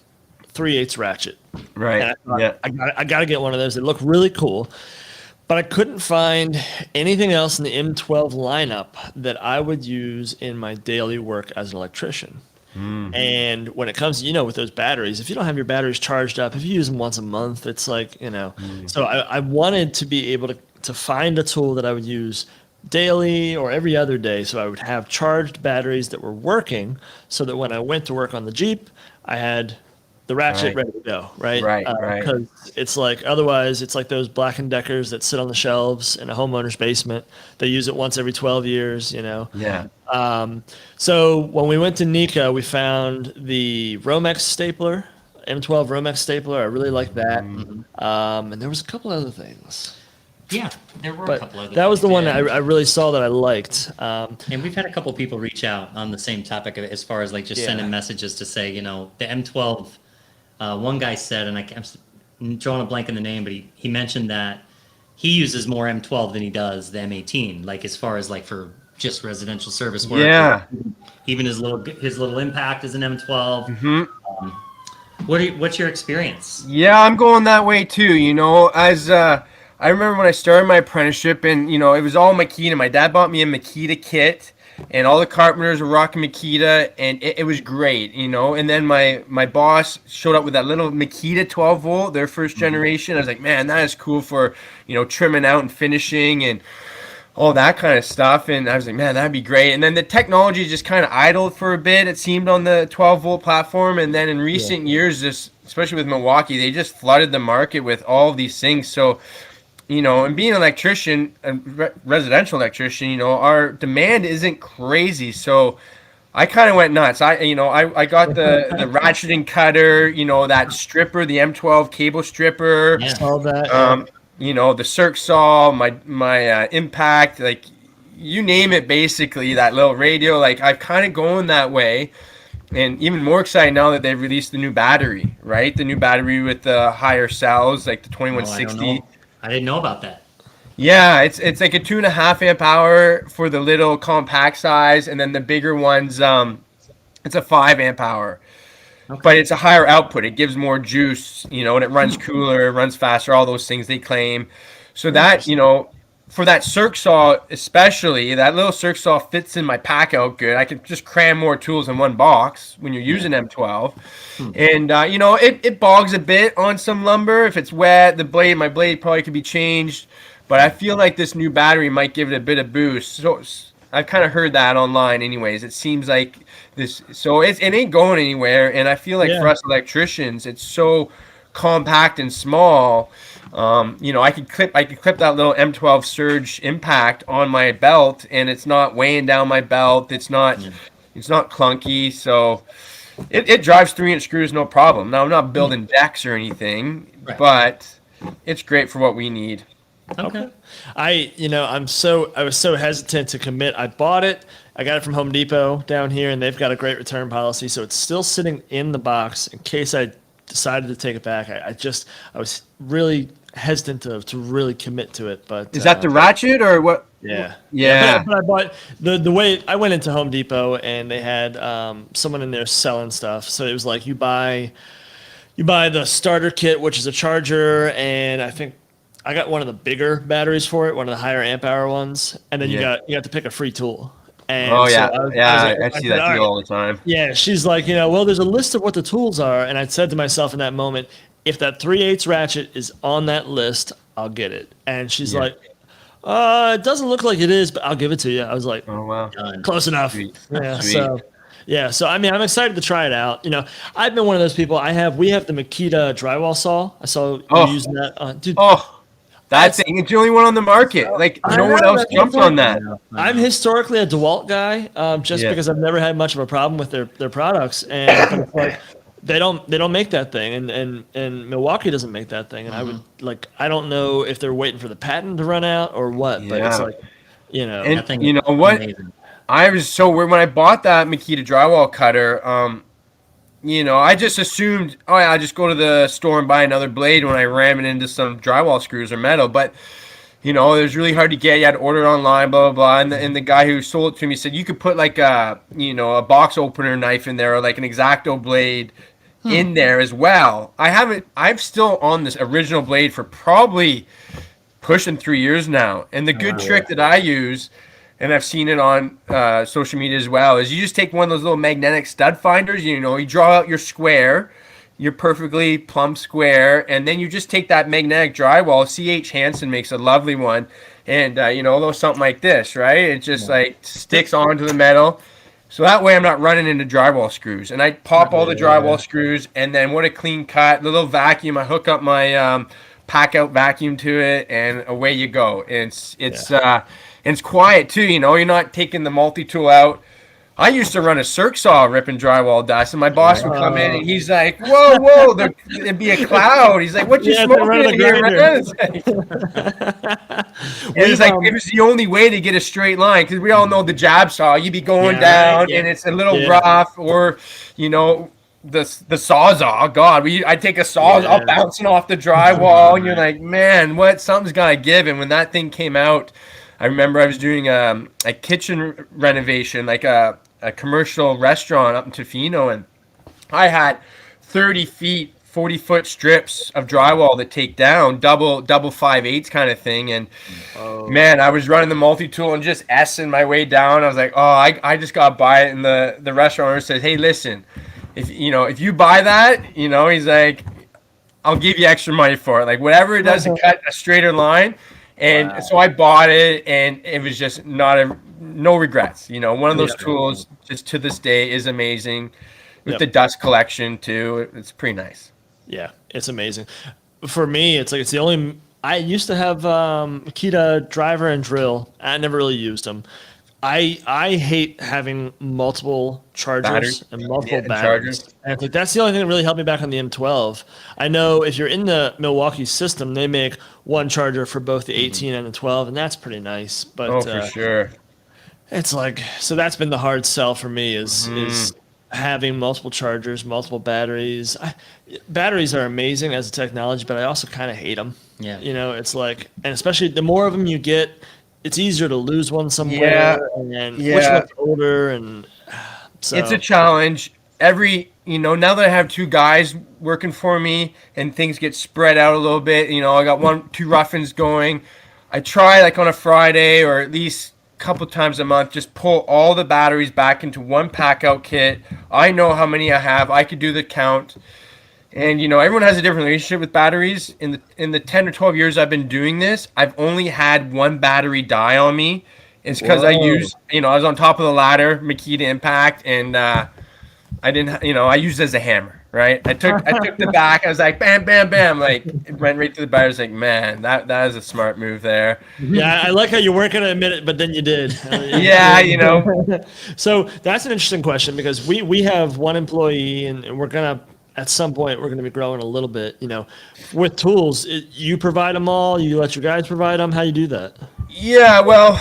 3/8 ratchet. And Right. I thought, Yeah. I gotta get one of those. They look really cool. But I couldn't find anything else in the M12 lineup that I would use in my daily work as an electrician. And when it comes to, you know, with those batteries, if you don't have your batteries charged up, if you use them once a month, it's like, you know. So I wanted to be able to find a tool that I would use daily or every other day, so I would have charged batteries that were working, so that when I went to work on the Jeep, I had the ratchet Right. ready to go, right? Right, right. Because it's like, otherwise it's like those Black & Deckers that sit on the shelves in a homeowner's basement. They use it once every 12 years, you know. Yeah. So when we went to Nika, we found the Romex stapler, M12 Romex stapler. I really liked that. And there was a couple other things, Yeah, there were a but couple other. that was the things, one yeah. I really saw that I liked. And we've had a couple people reach out on the same topic as far as like just Yeah. sending messages to say, you know, the M12. One guy said, and I'm drawing a blank in the name, but he mentioned that he uses more M12 than he does the M18. Like as far as like for just residential service work. Yeah. Even his little impact is an M12. Mm-hmm. What's your experience? Yeah, I'm going that way too. You know, as I remember when I started my apprenticeship, and you know, it was all Makita. My dad bought me a Makita kit, and all the carpenters were rocking Makita, and it was great. You know, and then my boss showed up with that little Makita 12 volt, their first generation. I was like, man, that is cool for, you know, trimming out and finishing and all that kind of stuff. And I was like, man, that'd be great. And then the technology just kind of idled for a bit, it seemed, on the 12 volt platform. And then in recent years, just especially with Milwaukee, they just flooded the market with all of these things. So, you know, and being an electrician, a residential electrician, you know, our demand isn't crazy. So I kind of went nuts. I got the ratcheting cutter, you know, that stripper, the M12 cable stripper. Yeah. All that. You know, the circ saw, my impact, like you name it, basically that little radio. Like I've kind of going that way, and even more excited now that they've released the new battery, right? The new battery with the higher cells, like the Oh, I don't 2160. know. I didn't know about that. Yeah, it's like a 2.5 amp hour for the little compact size, and then the bigger ones, It's a 5 amp hour. Okay. But it's a higher output. It gives more juice, and it runs cooler, it runs faster, all those things they claim. So that, for that circ saw especially, that little circ saw fits in my pack out good. I can just cram more tools in one box when you're using M12. And, it bogs a bit on some lumber. If it's wet, my blade probably could be changed. But I feel like this new battery might give it a bit of boost. So I've kind of heard that online anyways. It seems like it ain't going anywhere. And I feel like for us electricians, it's so compact and small. I could clip that little M12 Surge Impact on my belt, and it's not weighing down my belt. It's not clunky. So it drives 3-inch screws no problem. Now I'm not building decks or anything, but it's great for what we need. Okay. I was so hesitant to commit. I bought it. I got it from Home Depot down here, and they've got a great return policy. So it's still sitting in the box in case I decided to take it back. I was really hesitant to really commit to it. But is that the ratchet or what? Yeah. Yeah. But I bought the way I went into Home Depot, and they had someone in there selling stuff. So it was like you buy the starter kit, which is a charger, and I think I got one of the bigger batteries for it, one of the higher amp hour ones, and then you got to pick a free tool. And I see that deal all the time. Yeah, she's like, well, there's a list of what the tools are, and I said to myself in that moment, if that 3/8 ratchet is on that list, I'll get it. And she's like, it doesn't look like it is, but I'll give it to you. I was like, oh wow, close enough. Sweet. Yeah, Sweet. So I mean, I'm excited to try it out. I've been one of those people. We have the Makita drywall saw. I saw you using that, dude. That thing, it's the only one on the market. Like no one else jumped on that. I'm historically a DeWalt guy, because I've never had much of a problem with their products, and it's like they don't make that thing, and Milwaukee doesn't make that thing, and I don't know if they're waiting for the patent to run out or what, but it's like, And you know what? Amazing. I was so weird when I bought that Makita drywall cutter. I just assumed, I just go to the store and buy another blade when I ram it into some drywall screws or metal. But, it was really hard to get. You had to order it online, blah, blah, blah. And the guy who sold it to me said you could put like a box opener knife in there or like an X-Acto blade in there as well. I'm still on this original blade for probably pushing 3 years now. And the good trick that I use, and I've seen it on social media as well, is you just take one of those little magnetic stud finders, you draw out your square, your perfectly plumb square, and then you just take that magnetic drywall. C.H. Hansen makes a lovely one, and, a little something like this, right? It just, sticks onto the metal. So that way I'm not running into drywall screws. And I pop all the drywall screws, and then what a clean cut, little vacuum. I hook up my pack-out vacuum to it, and away you go. And it's quiet too, you're not taking the multi-tool out. I used to run a circ saw ripping drywall dust, and my boss would come in and he's like, whoa, there'd be a cloud. He's like, what you smoking in here, man? It's like it was the only way to get a straight line, because we all know the jab saw, you'd be going down and it's a little rough, or, the sawzall, God, I'd take a sawzall bouncing off the drywall, and you're like, man, something's got to give. And when that thing came out, I remember I was doing a kitchen renovation, like a commercial restaurant up in Tofino, and I had 30 feet, 40-foot strips of drywall to take down, double 5/8 kind of thing. And man, I was running the multi-tool and just S-ing my way down. I was like, I just got to buy it. And the restaurant owner says, hey, listen, if you buy that, he's like, I'll give you extra money for it. Like whatever it does to cut a straighter line. And so I bought it, and it was just no regrets. One of those tools, just to this day, is amazing. With the dust collection too, it's pretty nice. Yeah, it's amazing. For me, it's the only. I used to have Makita driver and drill. I never really used them. I hate having multiple chargers and multiple batteries. And I think that's the only thing that really helped me back on the M12. I know if you're in the Milwaukee system, they make one charger for both the 18 and the 12, and that's pretty nice. But for sure. It's so that's been the hard sell for me is having multiple chargers, multiple batteries. Batteries are amazing as a technology, but I also kind of hate them. Yeah. It's and especially the more of them you get, it's easier to lose one somewhere, and which one's older, and So It's a challenge. Now that I have two guys working for me and things get spread out a little bit, I got two rough-ins going. I try like on a Friday or at least a couple times a month, just pull all the batteries back into one pack out kit. I know how many I have. I could do the count. And everyone has a different relationship with batteries. In the 10 or 12 years I've been doing this, I've only had one battery die on me. It's because I was on top of the ladder, Makita Impact, and I didn't, I used it as a hammer, right? I took the back. I was like, bam, bam, bam. Like, it went right to the battery. I was like, man, that is a smart move there. yeah, I like how you weren't going to admit it, but then you did. Yeah, So that's an interesting question because we have one employee and we're going to, at some point, we're going to be growing a little bit, with tools. You provide them all? You let your guys provide them? How you do that? Yeah, well,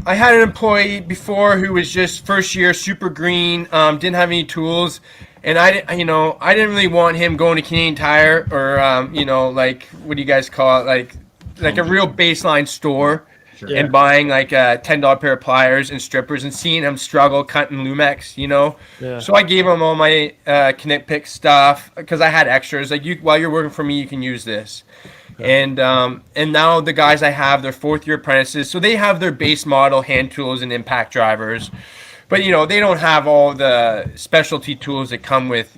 I had an employee before who was just first year, super green, didn't have any tools, and I didn't really want him going to Canadian Tire or like what do you guys call it, like a real baseline store. Sure. And buying like a $10 pair of pliers and strippers and seeing him struggle cutting Lumex, Yeah. So I gave him all my Connect Pick stuff because I had extras. Like while you're working for me, you can use this. And now the guys I have, they're fourth-year apprentices, so they have their base model hand tools and impact drivers, but they don't have all the specialty tools that come with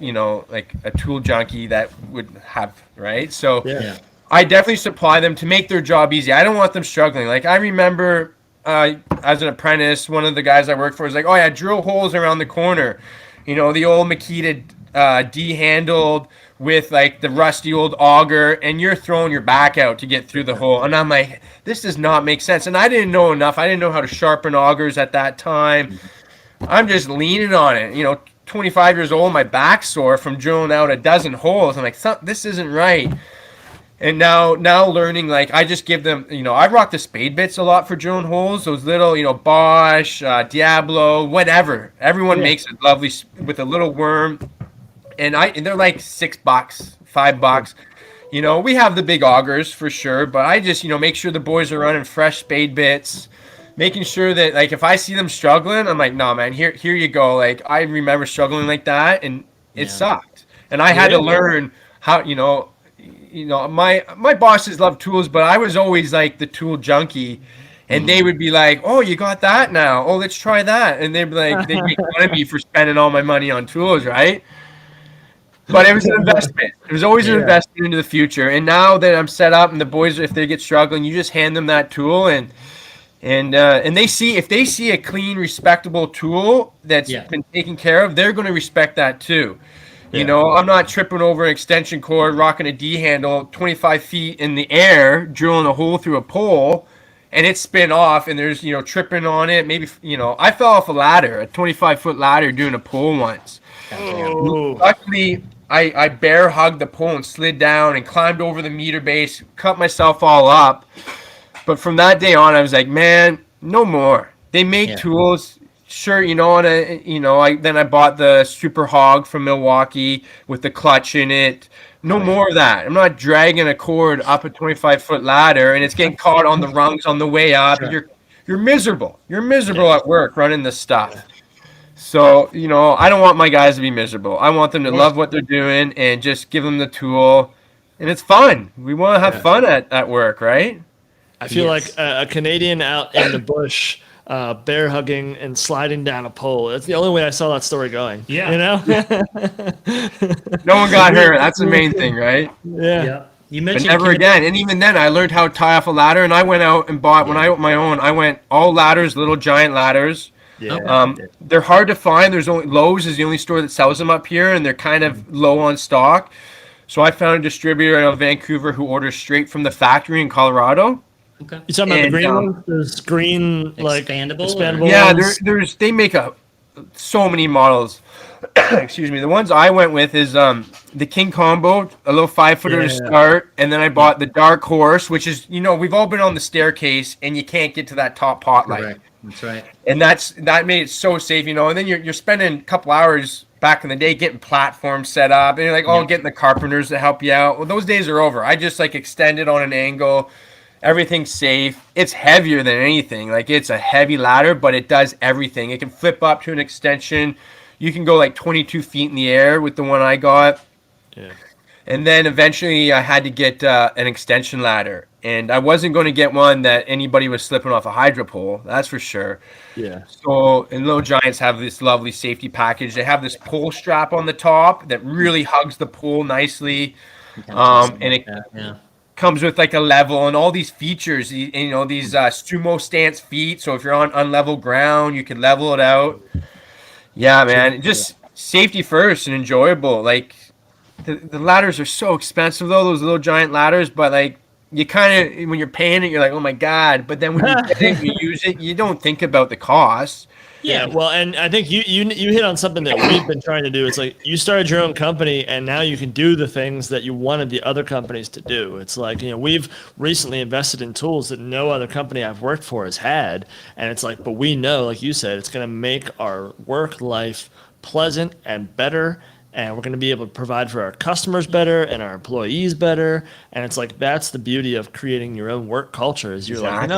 like a tool junkie that would have, right? So yeah. I definitely supply them to make their job easy. I don't want them struggling. Like I remember as an apprentice, one of the guys I worked for was like, "Oh yeah, drill holes around the corner," the old Makita D-handled with like the rusty old auger, and you're throwing your back out to get through the hole. And I'm like, this does not make sense. And I didn't know enough. I didn't know how to sharpen augers at that time. I'm just leaning on it. 25 years old, my back's sore from drilling out a dozen holes. I'm like, this isn't right. And now learning, like I just give them, I rock the spade bits a lot for drilling holes. Those little, Bosch, Diablo, whatever. Everyone makes it lovely with a little worm. And they're like $6, $5. We have the big augers for sure, but I just, make sure the boys are running fresh spade bits, making sure that like if I see them struggling, I'm like, no man, here you go. Like I remember struggling like that and it sucked. And I had to learn how, my bosses love tools, but I was always like the tool junkie. And they would be like, oh, you got that now. Oh, let's try that. And they'd be like, they'd make fun of me for spending all my money on tools, right? But it was an investment. It was always an investment into the future. And now that I'm set up and the boys, if they get struggling, you just hand them that tool and they see, if they see a clean, respectable tool that's been taken care of, they're going to respect that too. Yeah. I'm not tripping over an extension cord, rocking a D handle 25 feet in the air, drilling a hole through a pole, and it spin off and there's, tripping on it. Maybe, I fell off a 25-foot ladder doing a pole once. Oh. Luckily, I bear hugged the pole and slid down and climbed over the meter base, cut myself all up. But from that day on, I was like, man, no more. They make tools. Sure, then I bought the Super Hog from Milwaukee with the clutch in it. No more of that. I'm not dragging a cord up a 25-foot ladder and it's getting caught on the rungs on the way up. Sure. You're miserable. You're miserable at work running this stuff. So, I don't want my guys to be miserable. I want them to love what they're doing and just give them the tool. And it's fun. We want to have fun at work, right? I feel like a Canadian out in the bush, bear hugging and sliding down a pole. That's the only way I saw that story going. Yeah. No one got hurt. That's the main thing, right? Yeah. You mentioned but never again. And even then, I learned how to tie off a ladder. And I went out and bought, when I opened my own, I went all ladders, little giant ladders. Yeah. They're hard to find. There's only Lowe's is the only store that sells them up here, and they're kind of low on stock. So I found a distributor out of Vancouver who orders straight from the factory in Colorado. Okay. You talking about the green ones? There's green expandable. Yeah, they make so many models. Excuse me. The ones I went with is the King Combo, a little 5-footer to start, and then I bought the Dark Horse, which is we've all been on the staircase and you can't get to that top pot light. Right. That's right. And that made it so safe, and then you're spending a couple hours back in the day getting platforms set up, and you're like, getting the carpenters to help you out. Well, those days are over. I just extend it on an angle. Everything's safe. It's heavier than anything. Like it's a heavy ladder, but it does everything. It can flip up to an extension, you can go like 22 feet in the air with the one I got. Yeah. And then eventually I had to get an extension ladder. And I wasn't going to get one that anybody was slipping off a hydro pole, that's for sure. Yeah. So, and Little Giants have this lovely safety package. They have this pole strap on the top that really hugs the pole nicely. And it comes with like a level and all these features, these sumo stance feet. So if you're on unlevel ground, you can level it out. Yeah, man, just safety first and enjoyable. Like, the ladders are so expensive though, those Little Giant ladders, but like you kind of, when you're paying it, you're like, oh my God. But then when you get it, you use it, you don't think about the cost. Yeah, well, and I think you hit on something that we've been trying to do. It's like you started your own company, and now you can do the things that you wanted the other companies to do. It's like, we've recently invested in tools that no other company I've worked for has had, and it's like, but we know, like you said, it's going to make our work life pleasant and better, and we're going to be able to provide for our customers better and our employees better. And it's like, that's the beauty of creating your own work culture is you're like,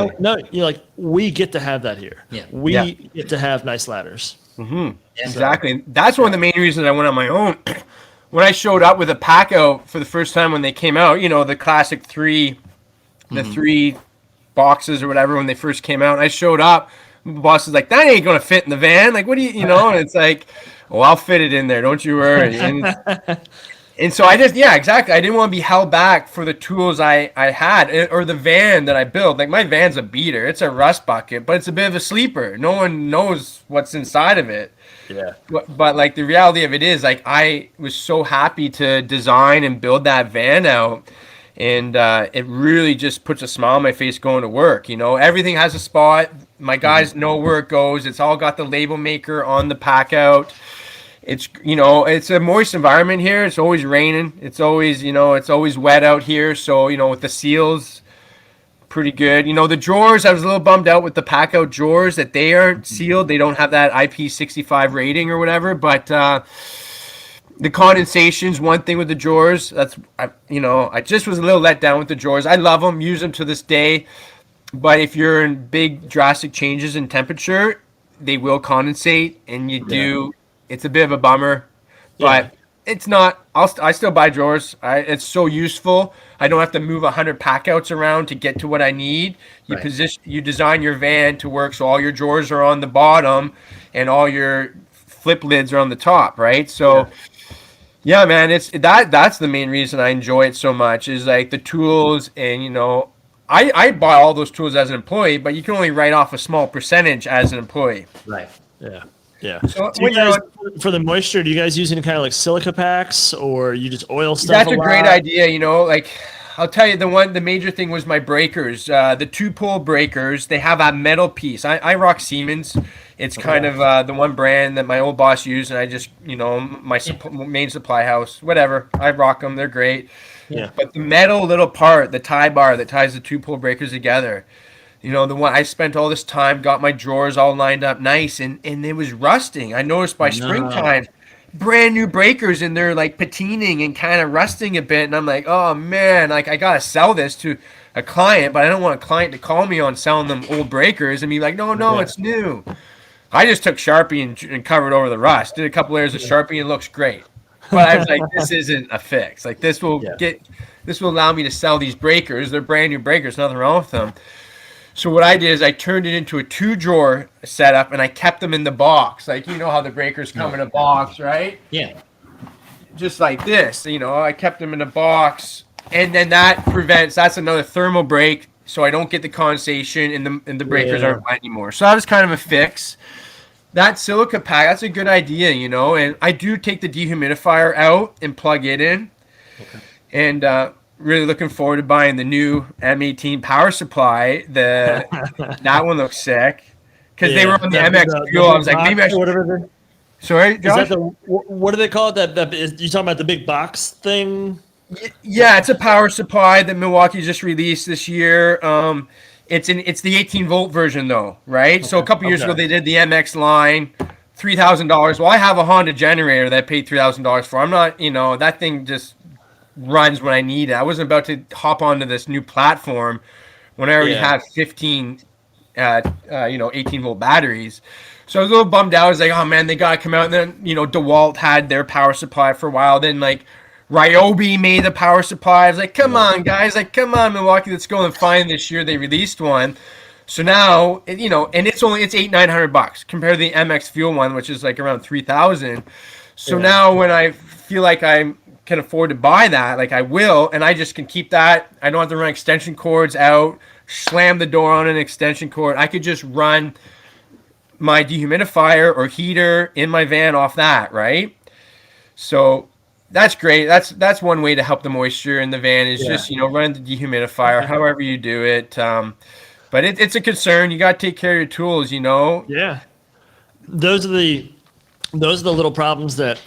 you're like, we get to have that here. Yeah. We get to have nice ladders. Mm-hmm. Exactly. That's one of the main reasons I went on my own. When I showed up with a pack out for the first time when they came out, the classic three boxes or whatever, when they first came out, I showed up, the boss is like, that ain't going to fit in the van. Like, what do you, and it's like, well, I'll fit it in there. Don't you worry. And so I just, exactly. I didn't want to be held back for the tools I had or the van that I built. Like, my van's a beater. It's a rust bucket, but it's a bit of a sleeper. No one knows what's inside of it. Yeah. But like, the reality of it is, like, I was so happy to design and build that van out. And it really just puts a smile on my face going to work. Everything has a spot. My guys know where it goes. It's all got the label maker on the pack out. It's, it's a moist environment here. It's always raining. It's always, it's always wet out here. So, with the seals, pretty good. The drawers, I was a little bummed out with the pack out drawers that they aren't sealed. They don't have that IP65 rating or whatever. But the condensation's one thing with the drawers. I just was a little let down with the drawers. I love them, use them to this day. But if you're in big drastic changes in temperature, they will condensate, and you do. It's a bit of a bummer, but it's not. I still buy drawers. It's so useful. I don't have to move 100 pack outs around to get to what I need. You design your van to work so all your drawers are on the bottom and all your flip lids are on the top, right? So yeah, man, it's that's the main reason I enjoy it so much is like the tools. And I buy all those tools as an employee, but you can only write off a small percentage as an employee. Right. Yeah. Yeah. So do you guys, for the moisture, do you guys use any kind of like silica packs, or you just oil stuff? That's a great idea. Like, I'll tell you, the major thing was my breakers, the 2-pole breakers. They have a metal piece. I rock Siemens. It's kind of the one brand that my old boss used, and I just, my main supply house, whatever. I rock them. They're great. Yeah. But the metal little part, the tie bar that ties the 2-pole breakers together, the one I spent all this time, got my drawers all lined up nice, and it was rusting. I noticed by springtime, brand new breakers, and they're like patining and kind of rusting a bit. And I'm like, oh man, like I gotta sell this to a client, but I don't want a client to call me on selling them old breakers and be like, no, it's new. I just took Sharpie and covered over the rust. Did a couple layers of Sharpie and it looks great. But I was like, this isn't a fix. Like this will allow me to sell these breakers. They're brand new breakers, nothing wrong with them. So what I did is I turned it into a 2-drawer setup, and I kept them in the box. Like, how the breakers come in a box, right? Yeah. Just like this, I kept them in a box, and then that's another thermal break, so I don't get the condensation, and the breakers aren't wet anymore. So that was kind of a fix. That silica pack, that's a good idea, and I do take the dehumidifier out and plug it in. Okay. And, really looking forward to buying the new M18 power supply. That one looks sick because they were on the MX fuel. I was like, maybe I should. Sorry, Josh? Is that what do they call it? That you talking about the big box thing? Yeah, it's a power supply that Milwaukee just released this year. It's the 18-volt version though, right? Okay. So a couple years ago they did the MX line, $3,000. Well, I have a Honda generator that I paid $3,000 for. I'm not, that thing just runs when I need it. I wasn't about to hop onto this new platform when I already have 15 18-volt batteries. So I was a little bummed out. I was like, oh man, they gotta come out. And then DeWalt had their power supply for a while. Then like Ryobi made the power supply. I was like, come on guys, like come on Milwaukee, let's go and find this year. They released one. So now, and it's $800-900 compared to the MX Fuel one, which is like around 3,000. So now when I feel like I can afford to buy that, like I will, and I just can keep that. I don't have to run extension cords out, slam the door on an extension cord. I could just run my dehumidifier or heater in my van off that, right? So that's great. That's one way to help the moisture in the van is just run the dehumidifier, however you do it. But it's a concern. You got to take care of your tools, Yeah, those are the little problems that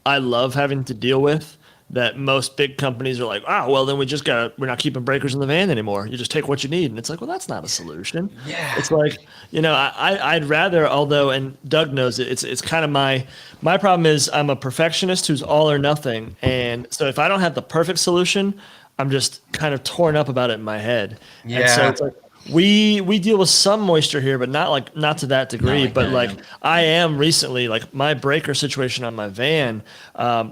I love having to deal with. That most big companies are like, well, then we're not keeping breakers in the van anymore. You just take what you need, and it's like, well, that's not a solution. Yeah, it's like I'd rather, although, and Doug knows it. It's kind of my problem is I'm a perfectionist who's all or nothing, and so if I don't have the perfect solution, I'm just kind of torn up about it in my head. Yeah. And so it's like, we deal with some moisture here, but not to that degree. I am recently, like my breaker situation on my van,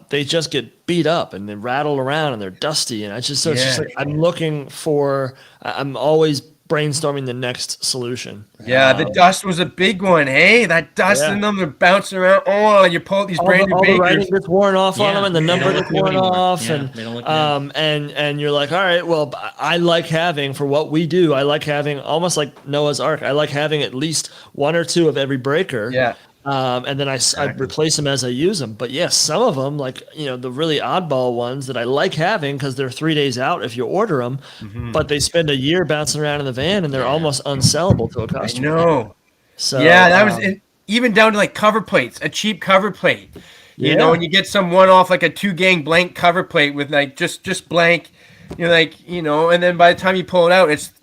they just get beat up and they rattle around and they're dusty, and it's just like I'm always brainstorming the next solution. Yeah, the dust was a big one. Hey, that dust in them, they're bouncing around. Oh, you pull these brand new all breakers. the writing gets worn off on them, and the number gets worn off, Yeah, they don't look and you're like, all right, well, I like having for what we do. I like having almost like Noah's Ark. I like having at least one or two of every breaker. Yeah. And then I replace them as I use them. But yes, some of them, like the really oddball ones that I like having because they're 3 days out if you order them, but they spend a year bouncing around in the van and they're almost unsellable to a customer. I know. So yeah, that was it, even down to like cover plates, a cheap cover plate. And you get some one off like a 2-gang blank cover plate with like just blank. You're like and then by the time you pull it out, it's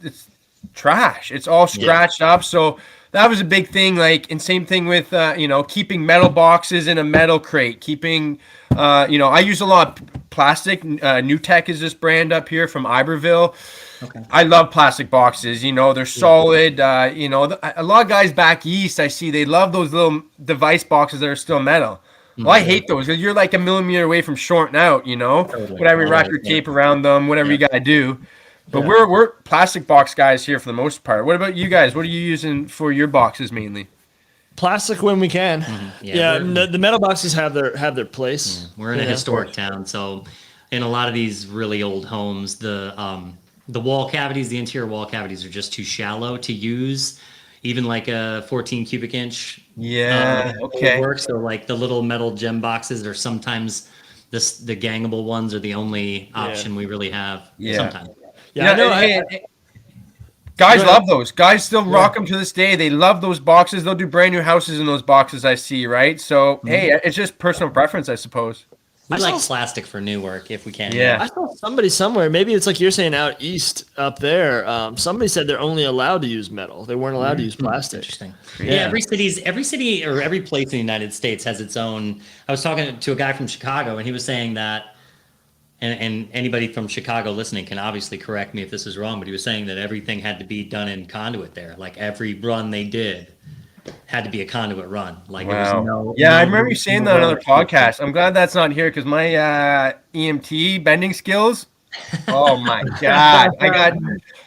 trash. It's all scratched up. So that was a big thing. Like, and same thing with keeping metal boxes in a metal crate. Keeping I use a lot of plastic. New Tech is this brand up here from Iberville. Okay. I love plastic boxes. They're solid. A lot of guys back east, I see they love those little device boxes that are still metal. Well, I hate those because you're like a millimeter away from shorting out. Totally. Whatever, wrap your tape around them. Whatever you gotta do. But we're plastic box guys here for the most part. What about you guys? What are you using for your boxes mainly? Plastic when we can. Mm-hmm. The metal boxes have their place. Yeah. We're in a historic town, so in a lot of these really old homes, the wall cavities, the interior wall cavities are just too shallow to use. Even like a 14 cubic inch. Yeah. Okay. Works. So like the little metal gem boxes are sometimes the gangable ones are the only option we really have. Yeah. Sometimes. Yeah, I know. Guys love those. Guys still rock them to this day. They love those boxes. They'll do brand new houses in those boxes, I see, right? So, hey, it's just personal preference, I suppose. We like plastic for new work if we can. Yeah. I saw somebody somewhere, maybe it's like you're saying out east up there, somebody said they're only allowed to use metal. They weren't allowed to use plastic. Interesting. Yeah, every city or every place in the United States has its own. I was talking to a guy from Chicago, and he was saying that, and anybody from Chicago listening can obviously correct me if this is wrong, but he was saying that everything had to be done in conduit there. Like every run they did had to be a conduit run. Like wow. I remember you saying that on another podcast. I'm glad that's not here because my EMT bending skills, oh my God. I got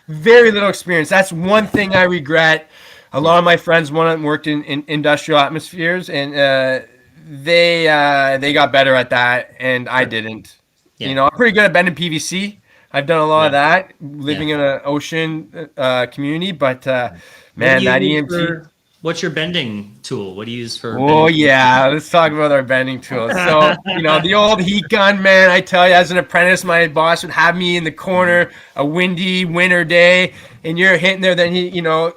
very little experience. That's one thing I regret. A lot of my friends worked in industrial atmospheres, and they got better at that, and I didn't. Yeah. I'm pretty good at bending PVC. I've done a lot of that living in an ocean community, but man, that EMT. What's your bending tool? What do you use for? Oh yeah, let's talk about our bending tools. So the old heat gun, man. I tell you, as an apprentice, my boss would have me in the corner a windy winter day, and you're hitting there. Then he,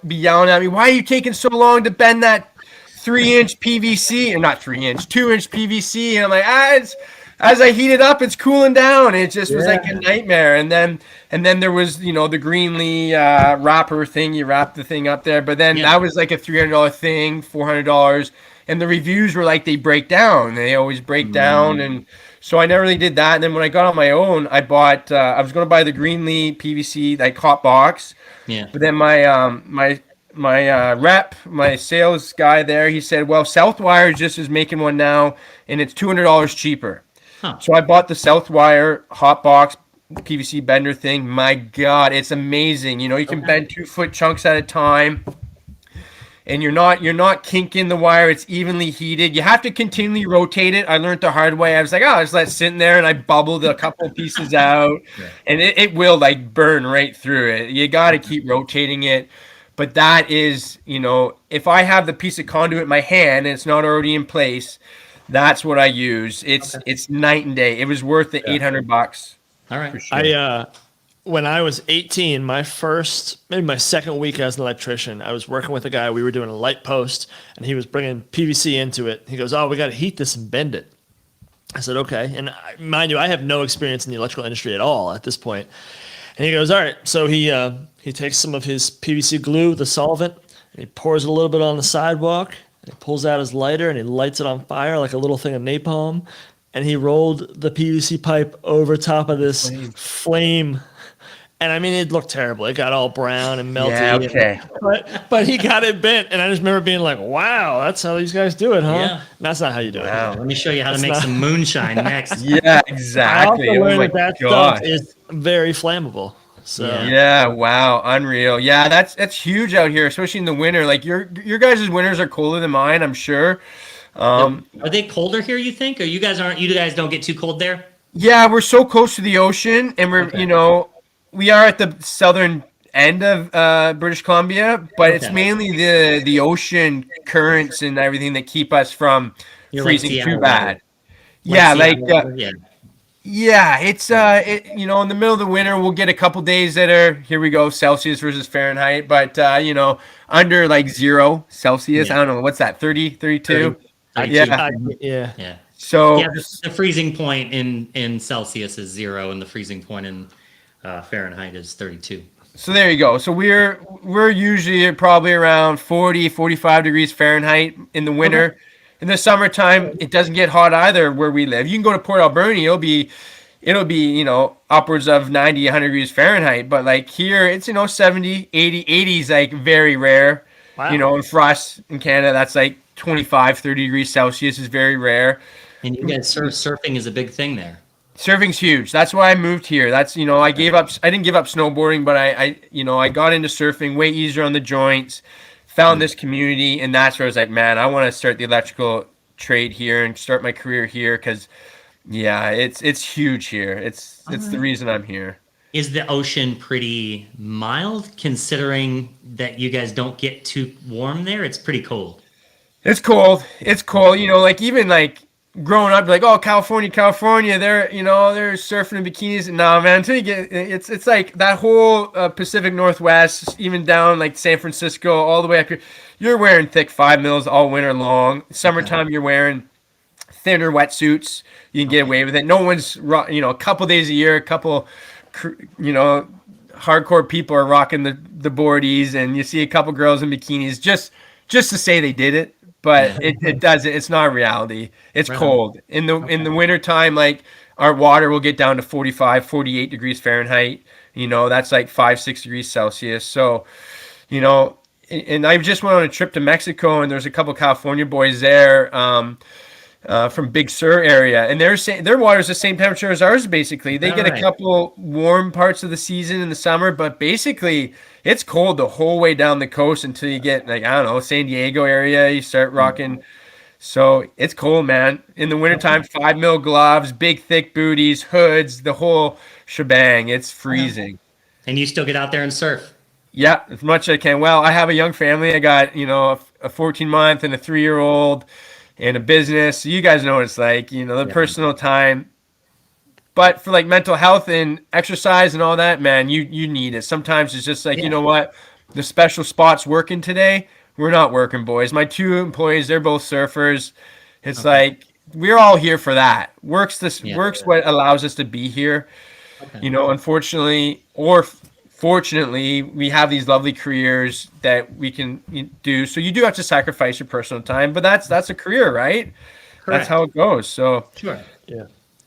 be yelling at me, "Why are you taking so long to bend that 3-inch PVC or not 3-inch, 2-inch PVC?" And I'm like, it's. As I heat it up, it's cooling down. It just was like a nightmare. And then there was, the Greenlee wrapper thing. You wrap the thing up there. But then that was like a $300 thing, $400. And the reviews were like they break down. They always break down. And so I never really did that. And then when I got on my own, I bought. I was going to buy the Greenlee PVC like hot box. Yeah. But then my rep, my sales guy there, he said, well, Southwire just is making one now, and it's $200 cheaper. Huh. So I bought the Southwire hot box PVC bender thing. My God, it's amazing. You can bend 2-foot chunks at a time, and you're not kinking the wire. It's evenly heated. You have to continually rotate it. I learned the hard way. I was like, oh, just let it sit in there, and I bubbled a couple of pieces out, and it will like burn right through it. You got to keep rotating it. But that is, if I have the piece of conduit in my hand and it's not already in place, that's what I use. It's night and day. It was worth the $800. All right. For sure. When I was 18, my second week as an electrician, I was working with a guy. We were doing a light post, and he was bringing PVC into it. He goes, "Oh, we got to heat this and bend it." I said, "Okay." And mind you, I have no experience in the electrical industry at all at this point. And he goes, "All right." So he takes some of his PVC glue, the solvent, and he pours it a little bit on the sidewalk. And he pulls out his lighter and he lights it on fire like a little thing of napalm. And he rolled the PVC pipe over top of this flame. And I mean, it looked terrible. It got all brown and melty. Yeah, okay. But he got it bent. And I just remember being like, wow, that's how these guys do it, huh? Yeah. That's not how you do it. Wow. Let me show you how to make some moonshine next. Yeah, I exactly. also Oh my learned that gosh. stuff is very flammable. So Yeah, wow, unreal. Yeah, that's huge out here, especially in the winter. Like your guys' winters are colder than mine, I'm sure. Are they colder here, you think? Or you guys don't get too cold there? Yeah, we're so close to the ocean, and we're we are at the southern end of British Columbia, but it's mainly the ocean currents and everything that keep us from You're freezing like too Seattle bad. weather. Yeah, it's in the middle of the winter we'll get a couple days that are, here we go, Celsius versus Fahrenheit, but under like 0 Celsius. Yeah. I don't know, what's that, 30, 32? 32. yeah. Yeah. So Yeah, the freezing point in Celsius is 0, and the freezing point in Fahrenheit is 32. So there you go. So we're usually probably around 40, 45 degrees Fahrenheit in the winter. Okay. In the summertime, it doesn't get hot either where we live. You can go to Port Alberni, it'll be upwards of 90, 100 degrees Fahrenheit. But like here, it's 70, 80, 80 is like very rare. Wow. And for us in Canada, that's like 25, 30 degrees Celsius is very rare. And you guys, surfing is a big thing there. Surfing's huge. That's why I moved here. That's I didn't give up snowboarding, but I got into surfing, way easier on the joints. Found this community, and that's where I was like, man, I want to start the electrical trade here and start my career here, because it's huge here. It's the reason I'm here. Is the ocean pretty mild, considering that you guys don't get too warm there? It's pretty cold. It's cold. Like even like growing up, like, oh, California, they're surfing in bikinis. No, man, until you get, it's like that whole Pacific Northwest, even down like San Francisco, all the way up here. You're wearing thick 5 mils all winter long. Summertime, you're wearing thinner wetsuits. You can get away with it. No one's, a couple days a year, hardcore people are rocking the boardies, and you see a couple girls in bikinis just to say they did it. But it doesn't. It's not reality. It's cold. In the wintertime, like our water will get down to 45, 48 degrees Fahrenheit. That's like 5, 6 degrees Celsius. So, and I just went on a trip to Mexico, and there's a couple California boys there from Big Sur area, and their water is the same temperature as ours. Basically, they get a couple warm parts of the season in the summer, but basically it's cold the whole way down the coast until you get, like, I don't know, San Diego area, you start rocking. So it's cold, man. In the wintertime, 5 mil gloves, big thick booties, hoods, the whole shebang. It's freezing. And you still get out there and surf? Yeah, as much as I can. Well, I have a young family. I got, a 14-month and a 3-year-old and a business. So you guys know what it's like, personal time. But for like mental health and exercise and all that, man, you need it. Sometimes it's just like, you know what? The special spot's working today. We're not working, boys. My 2 employees, they're both surfers. It's like, we're all here for that. Work's what allows us to be here. Okay. Unfortunately or fortunately, we have these lovely careers that we can do. So you do have to sacrifice your personal time, but that's a career, right? Correct. That's how it goes. So sure.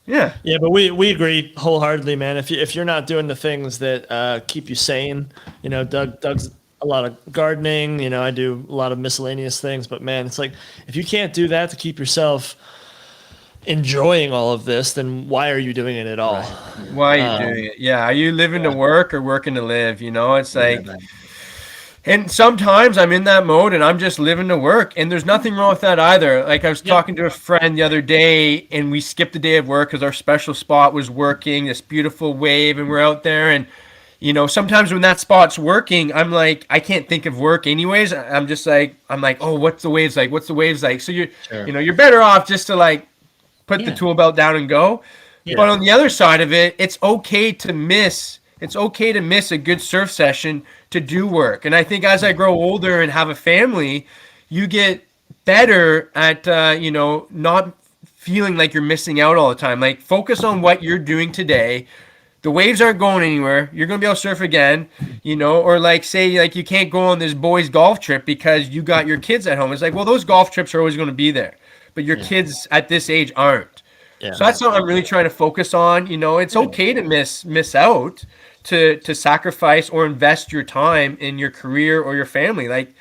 Yeah, but we agree wholeheartedly, man. If you're not doing the things that keep you sane, Doug's a lot of gardening. You know, I do a lot of miscellaneous things. But man, it's like if you can't do that to keep yourself enjoying all of this, then why are you doing it at all? Why are you doing it? Yeah, are you living to work or working to live? You know, it's like, and sometimes I'm in that mode and I'm just living to work, and there's nothing wrong with that either. Like I was talking to a friend the other day, and we skipped a day of work because our special spot was working, this beautiful wave, and we're out there. And you know, sometimes when that spot's working, I'm like, I can't think of work anyways. I'm like, oh, what's the waves like? What's the waves like? So you know, you're better off just to like put the tool belt down and go. Yeah. But on the other side of it, it's okay to miss a good surf session to do work. And I think as I grow older and have a family, you get better at you know, not feeling like you're missing out all the time. Like focus on what you're doing today. The waves aren't going anywhere. You're going to be able to surf again, you know, or like say like you can't go on this boys golf trip because you got your kids at home. It's like, well, those golf trips are always going to be there, but your kids at this age aren't. Yeah. So that's what I'm really trying to focus on. You know, it's okay to miss out, to sacrifice or invest your time in your career or your family. Like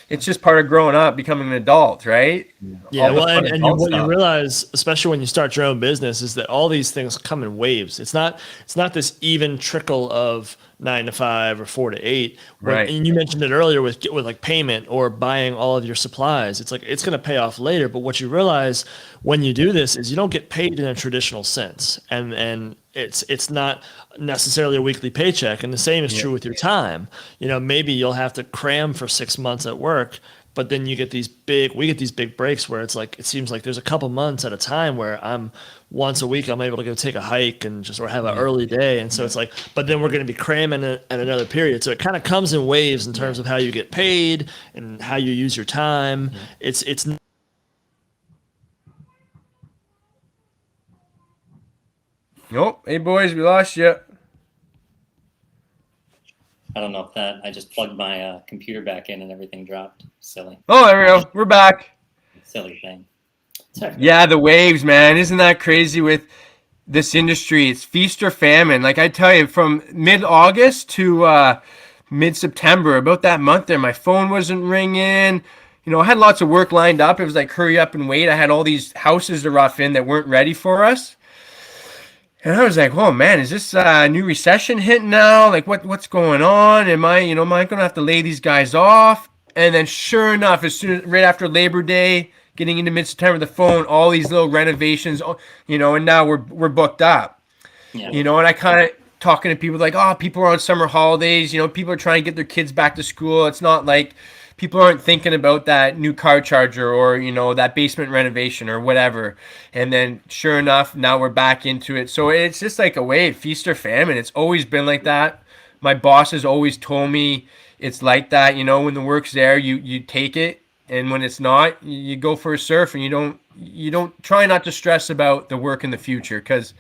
it's just part of growing up, becoming an adult, right? Yeah, well, and what you realize, especially when you start your own business, is that all these things come in waves. It's not this even trickle of 9 to 5 or 4 to 8. Right. And you mentioned it earlier with like payment or buying all of your supplies. It's like it's going to pay off later. But what you realize when you do this is you don't get paid in a traditional sense, and it's not necessarily a weekly paycheck. And the same is true with your time. You know, maybe you'll have to cram for 6 months at work, but then we get these big breaks where it's like, it seems like there's a couple months at a time where once a week I'm able to go take a hike and just or have an early day. And so it's like, but then we're going to be cramming at another period. So it kind of comes in waves in terms of how you get paid and how you use your time. It's Nope. Hey boys, we lost you. I don't know if that. I just plugged my computer back in and everything dropped. Silly. Oh, there we go. We're back. Silly thing. Yeah, the waves, man. Isn't that crazy with this industry? It's feast or famine. Like I tell you, from mid-August to mid-September, about that month there, my phone wasn't ringing. You know, I had lots of work lined up. It was like hurry up and wait. I had all these houses to rough in that weren't ready for us. And I was like, oh man, is this a new recession hitting now? Like what's going on? Am I going to have to lay these guys off? And then sure enough, right after Labor Day, getting into mid-September, the phone, all these little renovations, you know, and now we're booked up. Yeah. You know, and I kind of talking to people like, oh, people are on summer holidays, you know, people are trying to get their kids back to school. It's not like people aren't thinking about that new car charger or, you know, that basement renovation or whatever. And then sure enough, now we're back into it. So it's just like a wave, feast or famine. It's always been like that. My boss has always told me it's like that. You know, when the work's there, you take it. And when it's not, you go for a surf, and you don't try not to stress about the work in the future. Because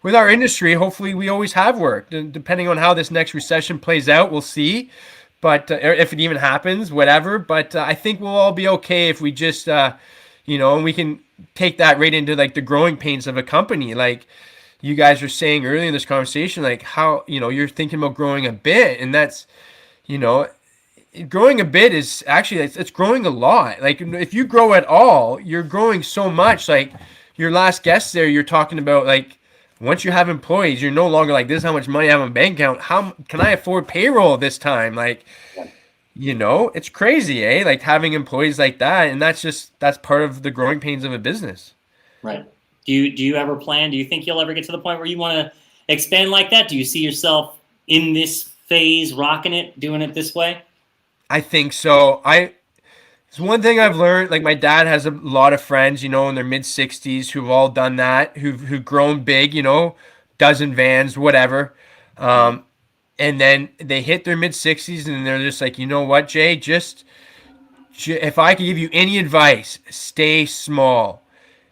with our industry, hopefully we always have work. Depending on how this next recession plays out, we'll see. But if it even happens, whatever. But I think we'll all be okay if we just, you know, and we can take that right into like the growing pains of a company. Like you guys were saying earlier in this conversation, like how, you know, you're thinking about growing a bit, and that's, you know, growing a bit is actually, it's growing a lot. Like if you grow at all, you're growing so much. Like your last guest there, you're talking about like, once you have employees, you're no longer like, this is how much money I have in my bank account. How can I afford payroll this time? Like, you know, it's crazy, eh? Like having employees like that. And that's part of the growing pains of a business. Right. Do you ever plan? Do you think you'll ever get to the point where you want to expand like that? Do you see yourself in this phase, rocking it, doing it this way? I think so. It's one thing I've learned, like my dad has a lot of friends, you know, in their mid-60s who've all done that, who've grown big, you know, dozen vans, whatever. And then they hit their mid-60s and they're just like, you know what, Jay, just if I could give you any advice, stay small.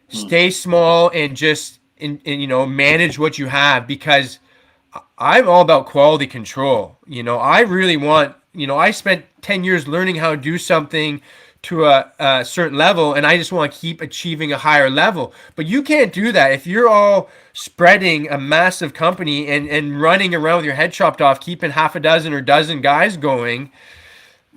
Stay small and just, you know, manage what you have, because I'm all about quality control. You know, I really want, you know, I spent 10 years learning how to do something to a certain level, and I just want to keep achieving a higher level. But you can't do that if you're all spreading a massive company and running around with your head chopped off, keeping half a dozen or dozen guys going.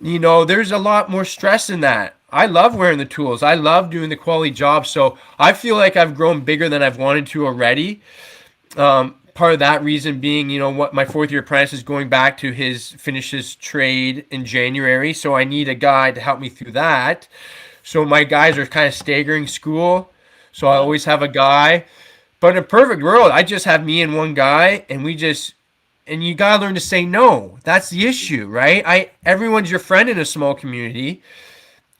there's a lot more stress in that. I love wearing the tools. I love doing the quality job. So I feel like I've grown bigger than I've wanted to already. Part of that reason being, what my fourth year apprentice is going back to finish his trade in January. So I need a guy to help me through that. So my guys are kind of staggering school. So I always have a guy. But in a perfect world, I just have me and one guy, and and you gotta learn to say no. That's the issue, right? Everyone's your friend in a small community,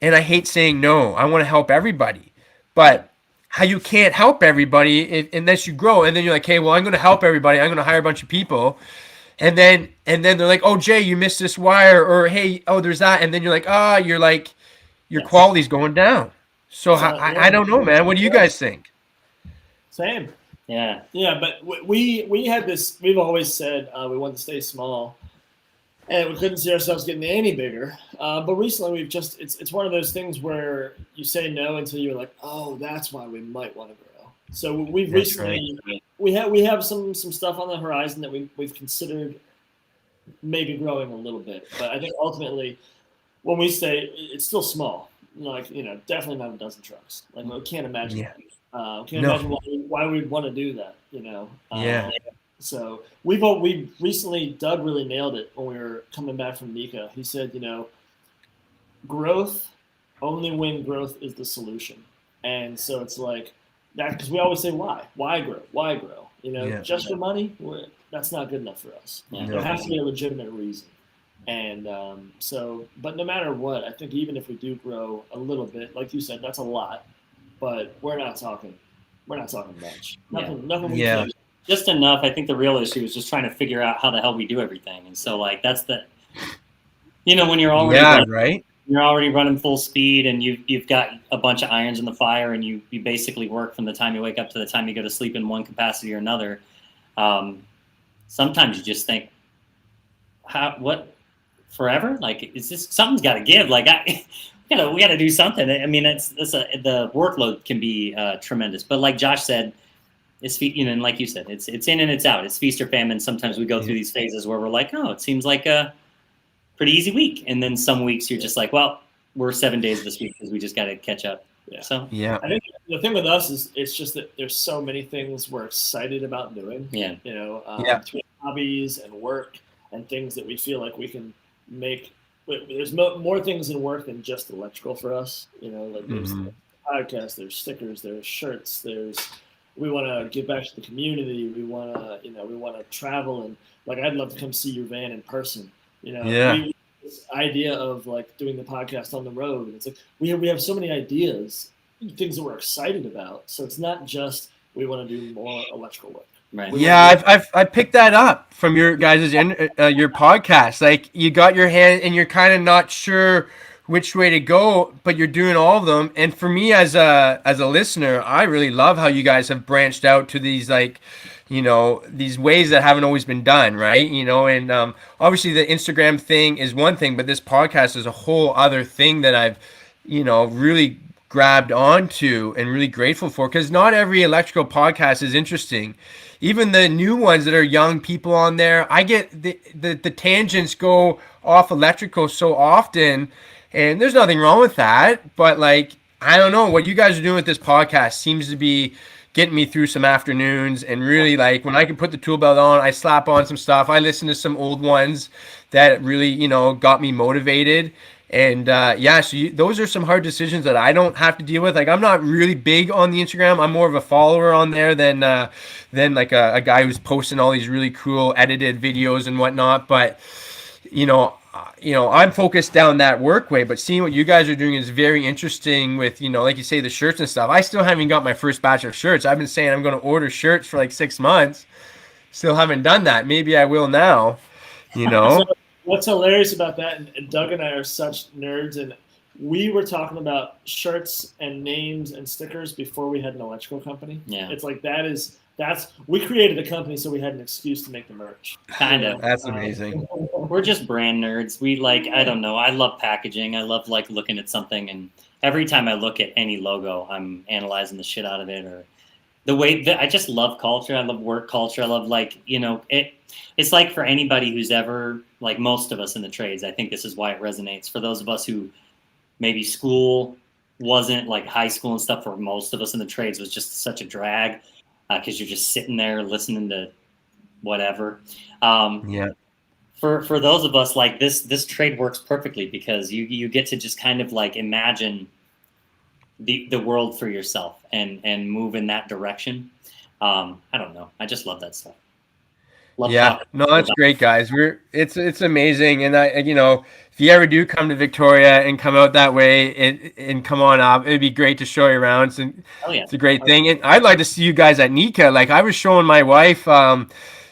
and I hate saying no. I want to help everybody, but how you can't help everybody unless you grow, and then you're like, hey, well, I'm going to help everybody. I'm going to hire a bunch of people, and then they're like, oh, Jay, you missed this wire, or hey, oh, there's that, and then you're like, your quality's going down. So I don't know, man. What do you guys think? Same. Yeah. Yeah, but we had this. We've always said we want to stay small, and we couldn't see ourselves getting any bigger. But recently, it's one of those things where you say no until you're like, oh, that's why we might want to grow. So we've recently we have some stuff on the horizon that we've considered maybe growing a little bit. But I think ultimately, when we say it's still small, like definitely not a dozen trucks. Like we can't imagine. Yeah. Can't imagine why we'd want to do that, Yeah. So we recently, Doug really nailed it when we were coming back from Nika. He said, growth, only when growth is the solution. And so it's like that, because we always say why grow, just for money, that's not good enough for us. Yeah. There has to be a legitimate reason. And but no matter what, I think even if we do grow a little bit, like you said, that's a lot. But we're not talking much. Nothing we can do. Just enough. I think the real issue is just trying to figure out how the hell we do everything. And so that's when you're already you're already running full speed and you've got a bunch of irons in the fire and you basically work from the time you wake up to the time you go to sleep in one capacity or another. Sometimes you just think, what forever? Like, is this something's got to give? Like we got to do something. I mean, the workload can be tremendous. But like Josh said, it's and like you said, it's in and it's out. It's feast or famine. Sometimes we go through these phases where we're like, oh, it seems like a pretty easy week, and then some weeks you're just like, well, we're 7 days this week because we just got to catch up. Yeah. So I think the thing with us is it's just that there's so many things we're excited about doing. Yeah. Between hobbies and work and things that we feel like we can make. There's more things in work than just electrical for us. There's podcasts, there's stickers, there's shirts, we want to give back to the community. We want to travel, and I'd love to come see your van in person. This idea of doing the podcast on the road, and it's like we have so many ideas, things that we're excited about. So it's not just we want to do more electrical work. right. Yeah, I've picked that up from your guys' your podcast. Like you got your hand and you're kind of not sure which way to go, but you're doing all of them. And for me as a listener, I really love how you guys have branched out to these these ways that haven't always been done, right? And obviously the Instagram thing is one thing, but this podcast is a whole other thing that I've really grabbed onto and really grateful for, because not every electrical podcast is interesting. Even the new ones that are young people on there, I get the tangents go off electrical so often, and there's nothing wrong with that. But I don't know, what you guys are doing with this podcast seems to be getting me through some afternoons, and really when I can put the tool belt on, I slap on some stuff. I listen to some old ones that really, got me motivated. And so those are some hard decisions that I don't have to deal with. I'm not really big on the Instagram. I'm more of a follower on there than a guy who's posting all these really cool edited videos and whatnot. But I'm focused down that work way. But seeing what you guys are doing is very interesting. With like you say, the shirts and stuff. I still haven't got my first batch of shirts. I've been saying I'm going to order shirts for 6 months. Still haven't done that. Maybe I will now. So what's hilarious about that, and Doug and I are such nerds, and we were talking about shirts and names and stickers before we had an electrical company. Yeah. It's we created a company so we had an excuse to make the merch. Kind of. That's amazing. We're just brand nerds. We I don't know. I love packaging. I love looking at something, and every time I look at any logo, I'm analyzing the shit out of it, or the way that I just love culture. I love work culture. I love it's like for anybody who's ever, like most of us in the trades, I think this is why it resonates. For those of us who maybe school wasn't like high school and stuff, for most of us in the trades was just such a drag because you're just sitting there listening to whatever. For those of us, like this trade works perfectly because you get to just kind of like imagine the world for yourself and move in that direction. I don't know. I just love that stuff. No, that's great, guys. It's amazing, and if you ever do come to Victoria and come out that way and come on up, it'd be great to show you around. It's a great thing, and I'd like to see you guys at Nika. Like I was showing my wife, all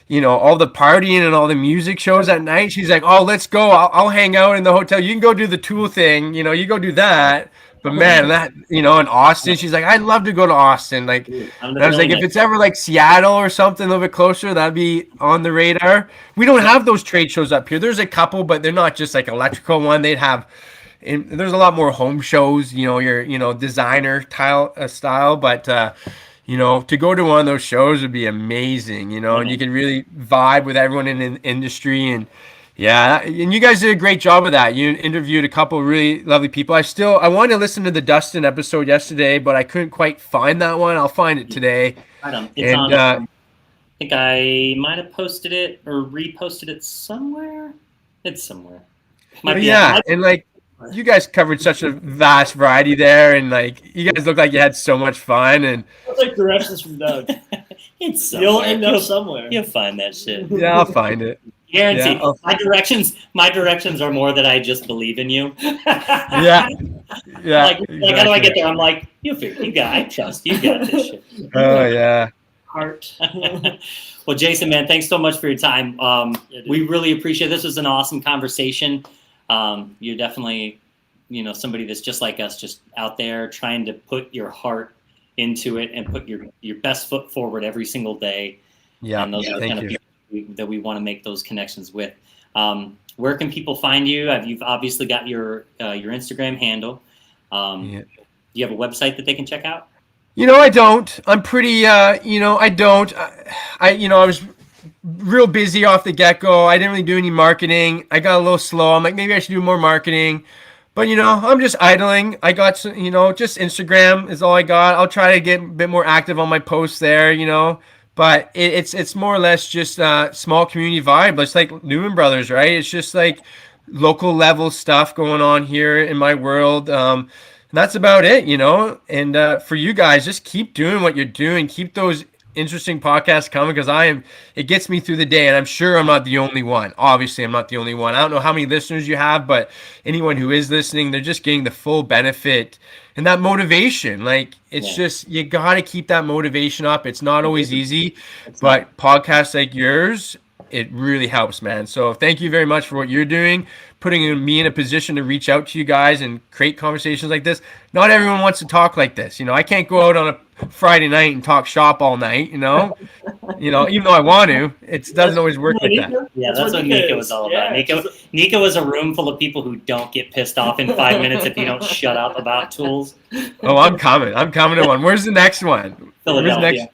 the partying and all the music shows at night. She's like, "Oh, let's go. I'll hang out in the hotel. You can go do the Tool thing. You go do that." But man, that in Austin, she's like, I'd love to go to Austin. Like, I was like, if it's ever like Seattle or something a little bit closer, that'd be on the radar. We don't have those trade shows up here. There's a couple, but they're not just like electrical one. They'd have, there's a lot more home shows. Your designer style, but to go to one of those shows would be amazing. And you can really vibe with everyone in the industry and. Yeah, and you guys did a great job of that. You interviewed a couple of really lovely people. I wanted to listen to the Dustin episode yesterday, but I couldn't quite find that one. I'll find it today. I think I might have posted it or reposted it somewhere. It's somewhere. And like you guys covered such a vast variety there, and like you guys look like you had so much fun. And it's like directions from Doug. You'll end up somewhere. You'll find that shit. Yeah, I'll find it. Guaranteed. Yeah. My directions are more that I just believe in you. Yeah. Like how do I get there? I'm like, I trust you got this shit. Oh yeah. Heart. Well, Jason, man, thanks so much for your time. We really appreciate it. This was an awesome conversation. You're definitely, somebody that's just like us, just out there trying to put your heart into it and put your best foot forward every single day. Yeah. And those are the kind of people that we want to make those connections with. Where can people find you? You've obviously got your Instagram handle. Do you have a website that they can check out? I don't. I'm pretty, I don't. I was real busy off the get-go. I didn't really do any marketing. I got a little slow. I'm like, maybe I should do more marketing. But, I'm just idling. I got, just Instagram is all I got. I'll try to get a bit more active on my posts there, But it's more or less just a small community vibe. It's like Newman Brothers, right? It's just like local level stuff going on here in my world. And that's about it, And for you guys, just keep doing what you're doing. Keep those interesting podcasts coming because it gets me through the day. And I'm sure I'm not the only one. Obviously, I'm not the only one. I don't know how many listeners you have, but anyone who is listening, they're just getting the full benefit and that motivation. Like it's just, you got to keep that motivation up. It's not always easy, but podcasts like yours, it really helps, man. So thank you very much for what you're doing, putting me in a position to reach out to you guys and create conversations like this. Not everyone wants to talk like this. I can't go out on a Friday night and talk shop all night, even though I want to, it doesn't always work like that. Yeah, that's what Nika was all about. Nika was a room full of people who don't get pissed off in 5 minutes if you don't shut up about tools. Oh, I'm coming to one. Where's the next one? Philadelphia.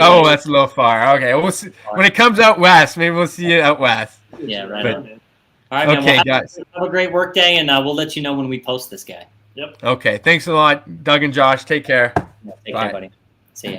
Oh, that's a little far. Okay, we'll see. When it comes out west, maybe we'll see it out west. Yeah, right. All right, man. Okay, well, guys. Have a great work day, and we'll let you know when we post this guy. Yep. Okay, thanks a lot, Doug and Josh. Take care. Take care, buddy.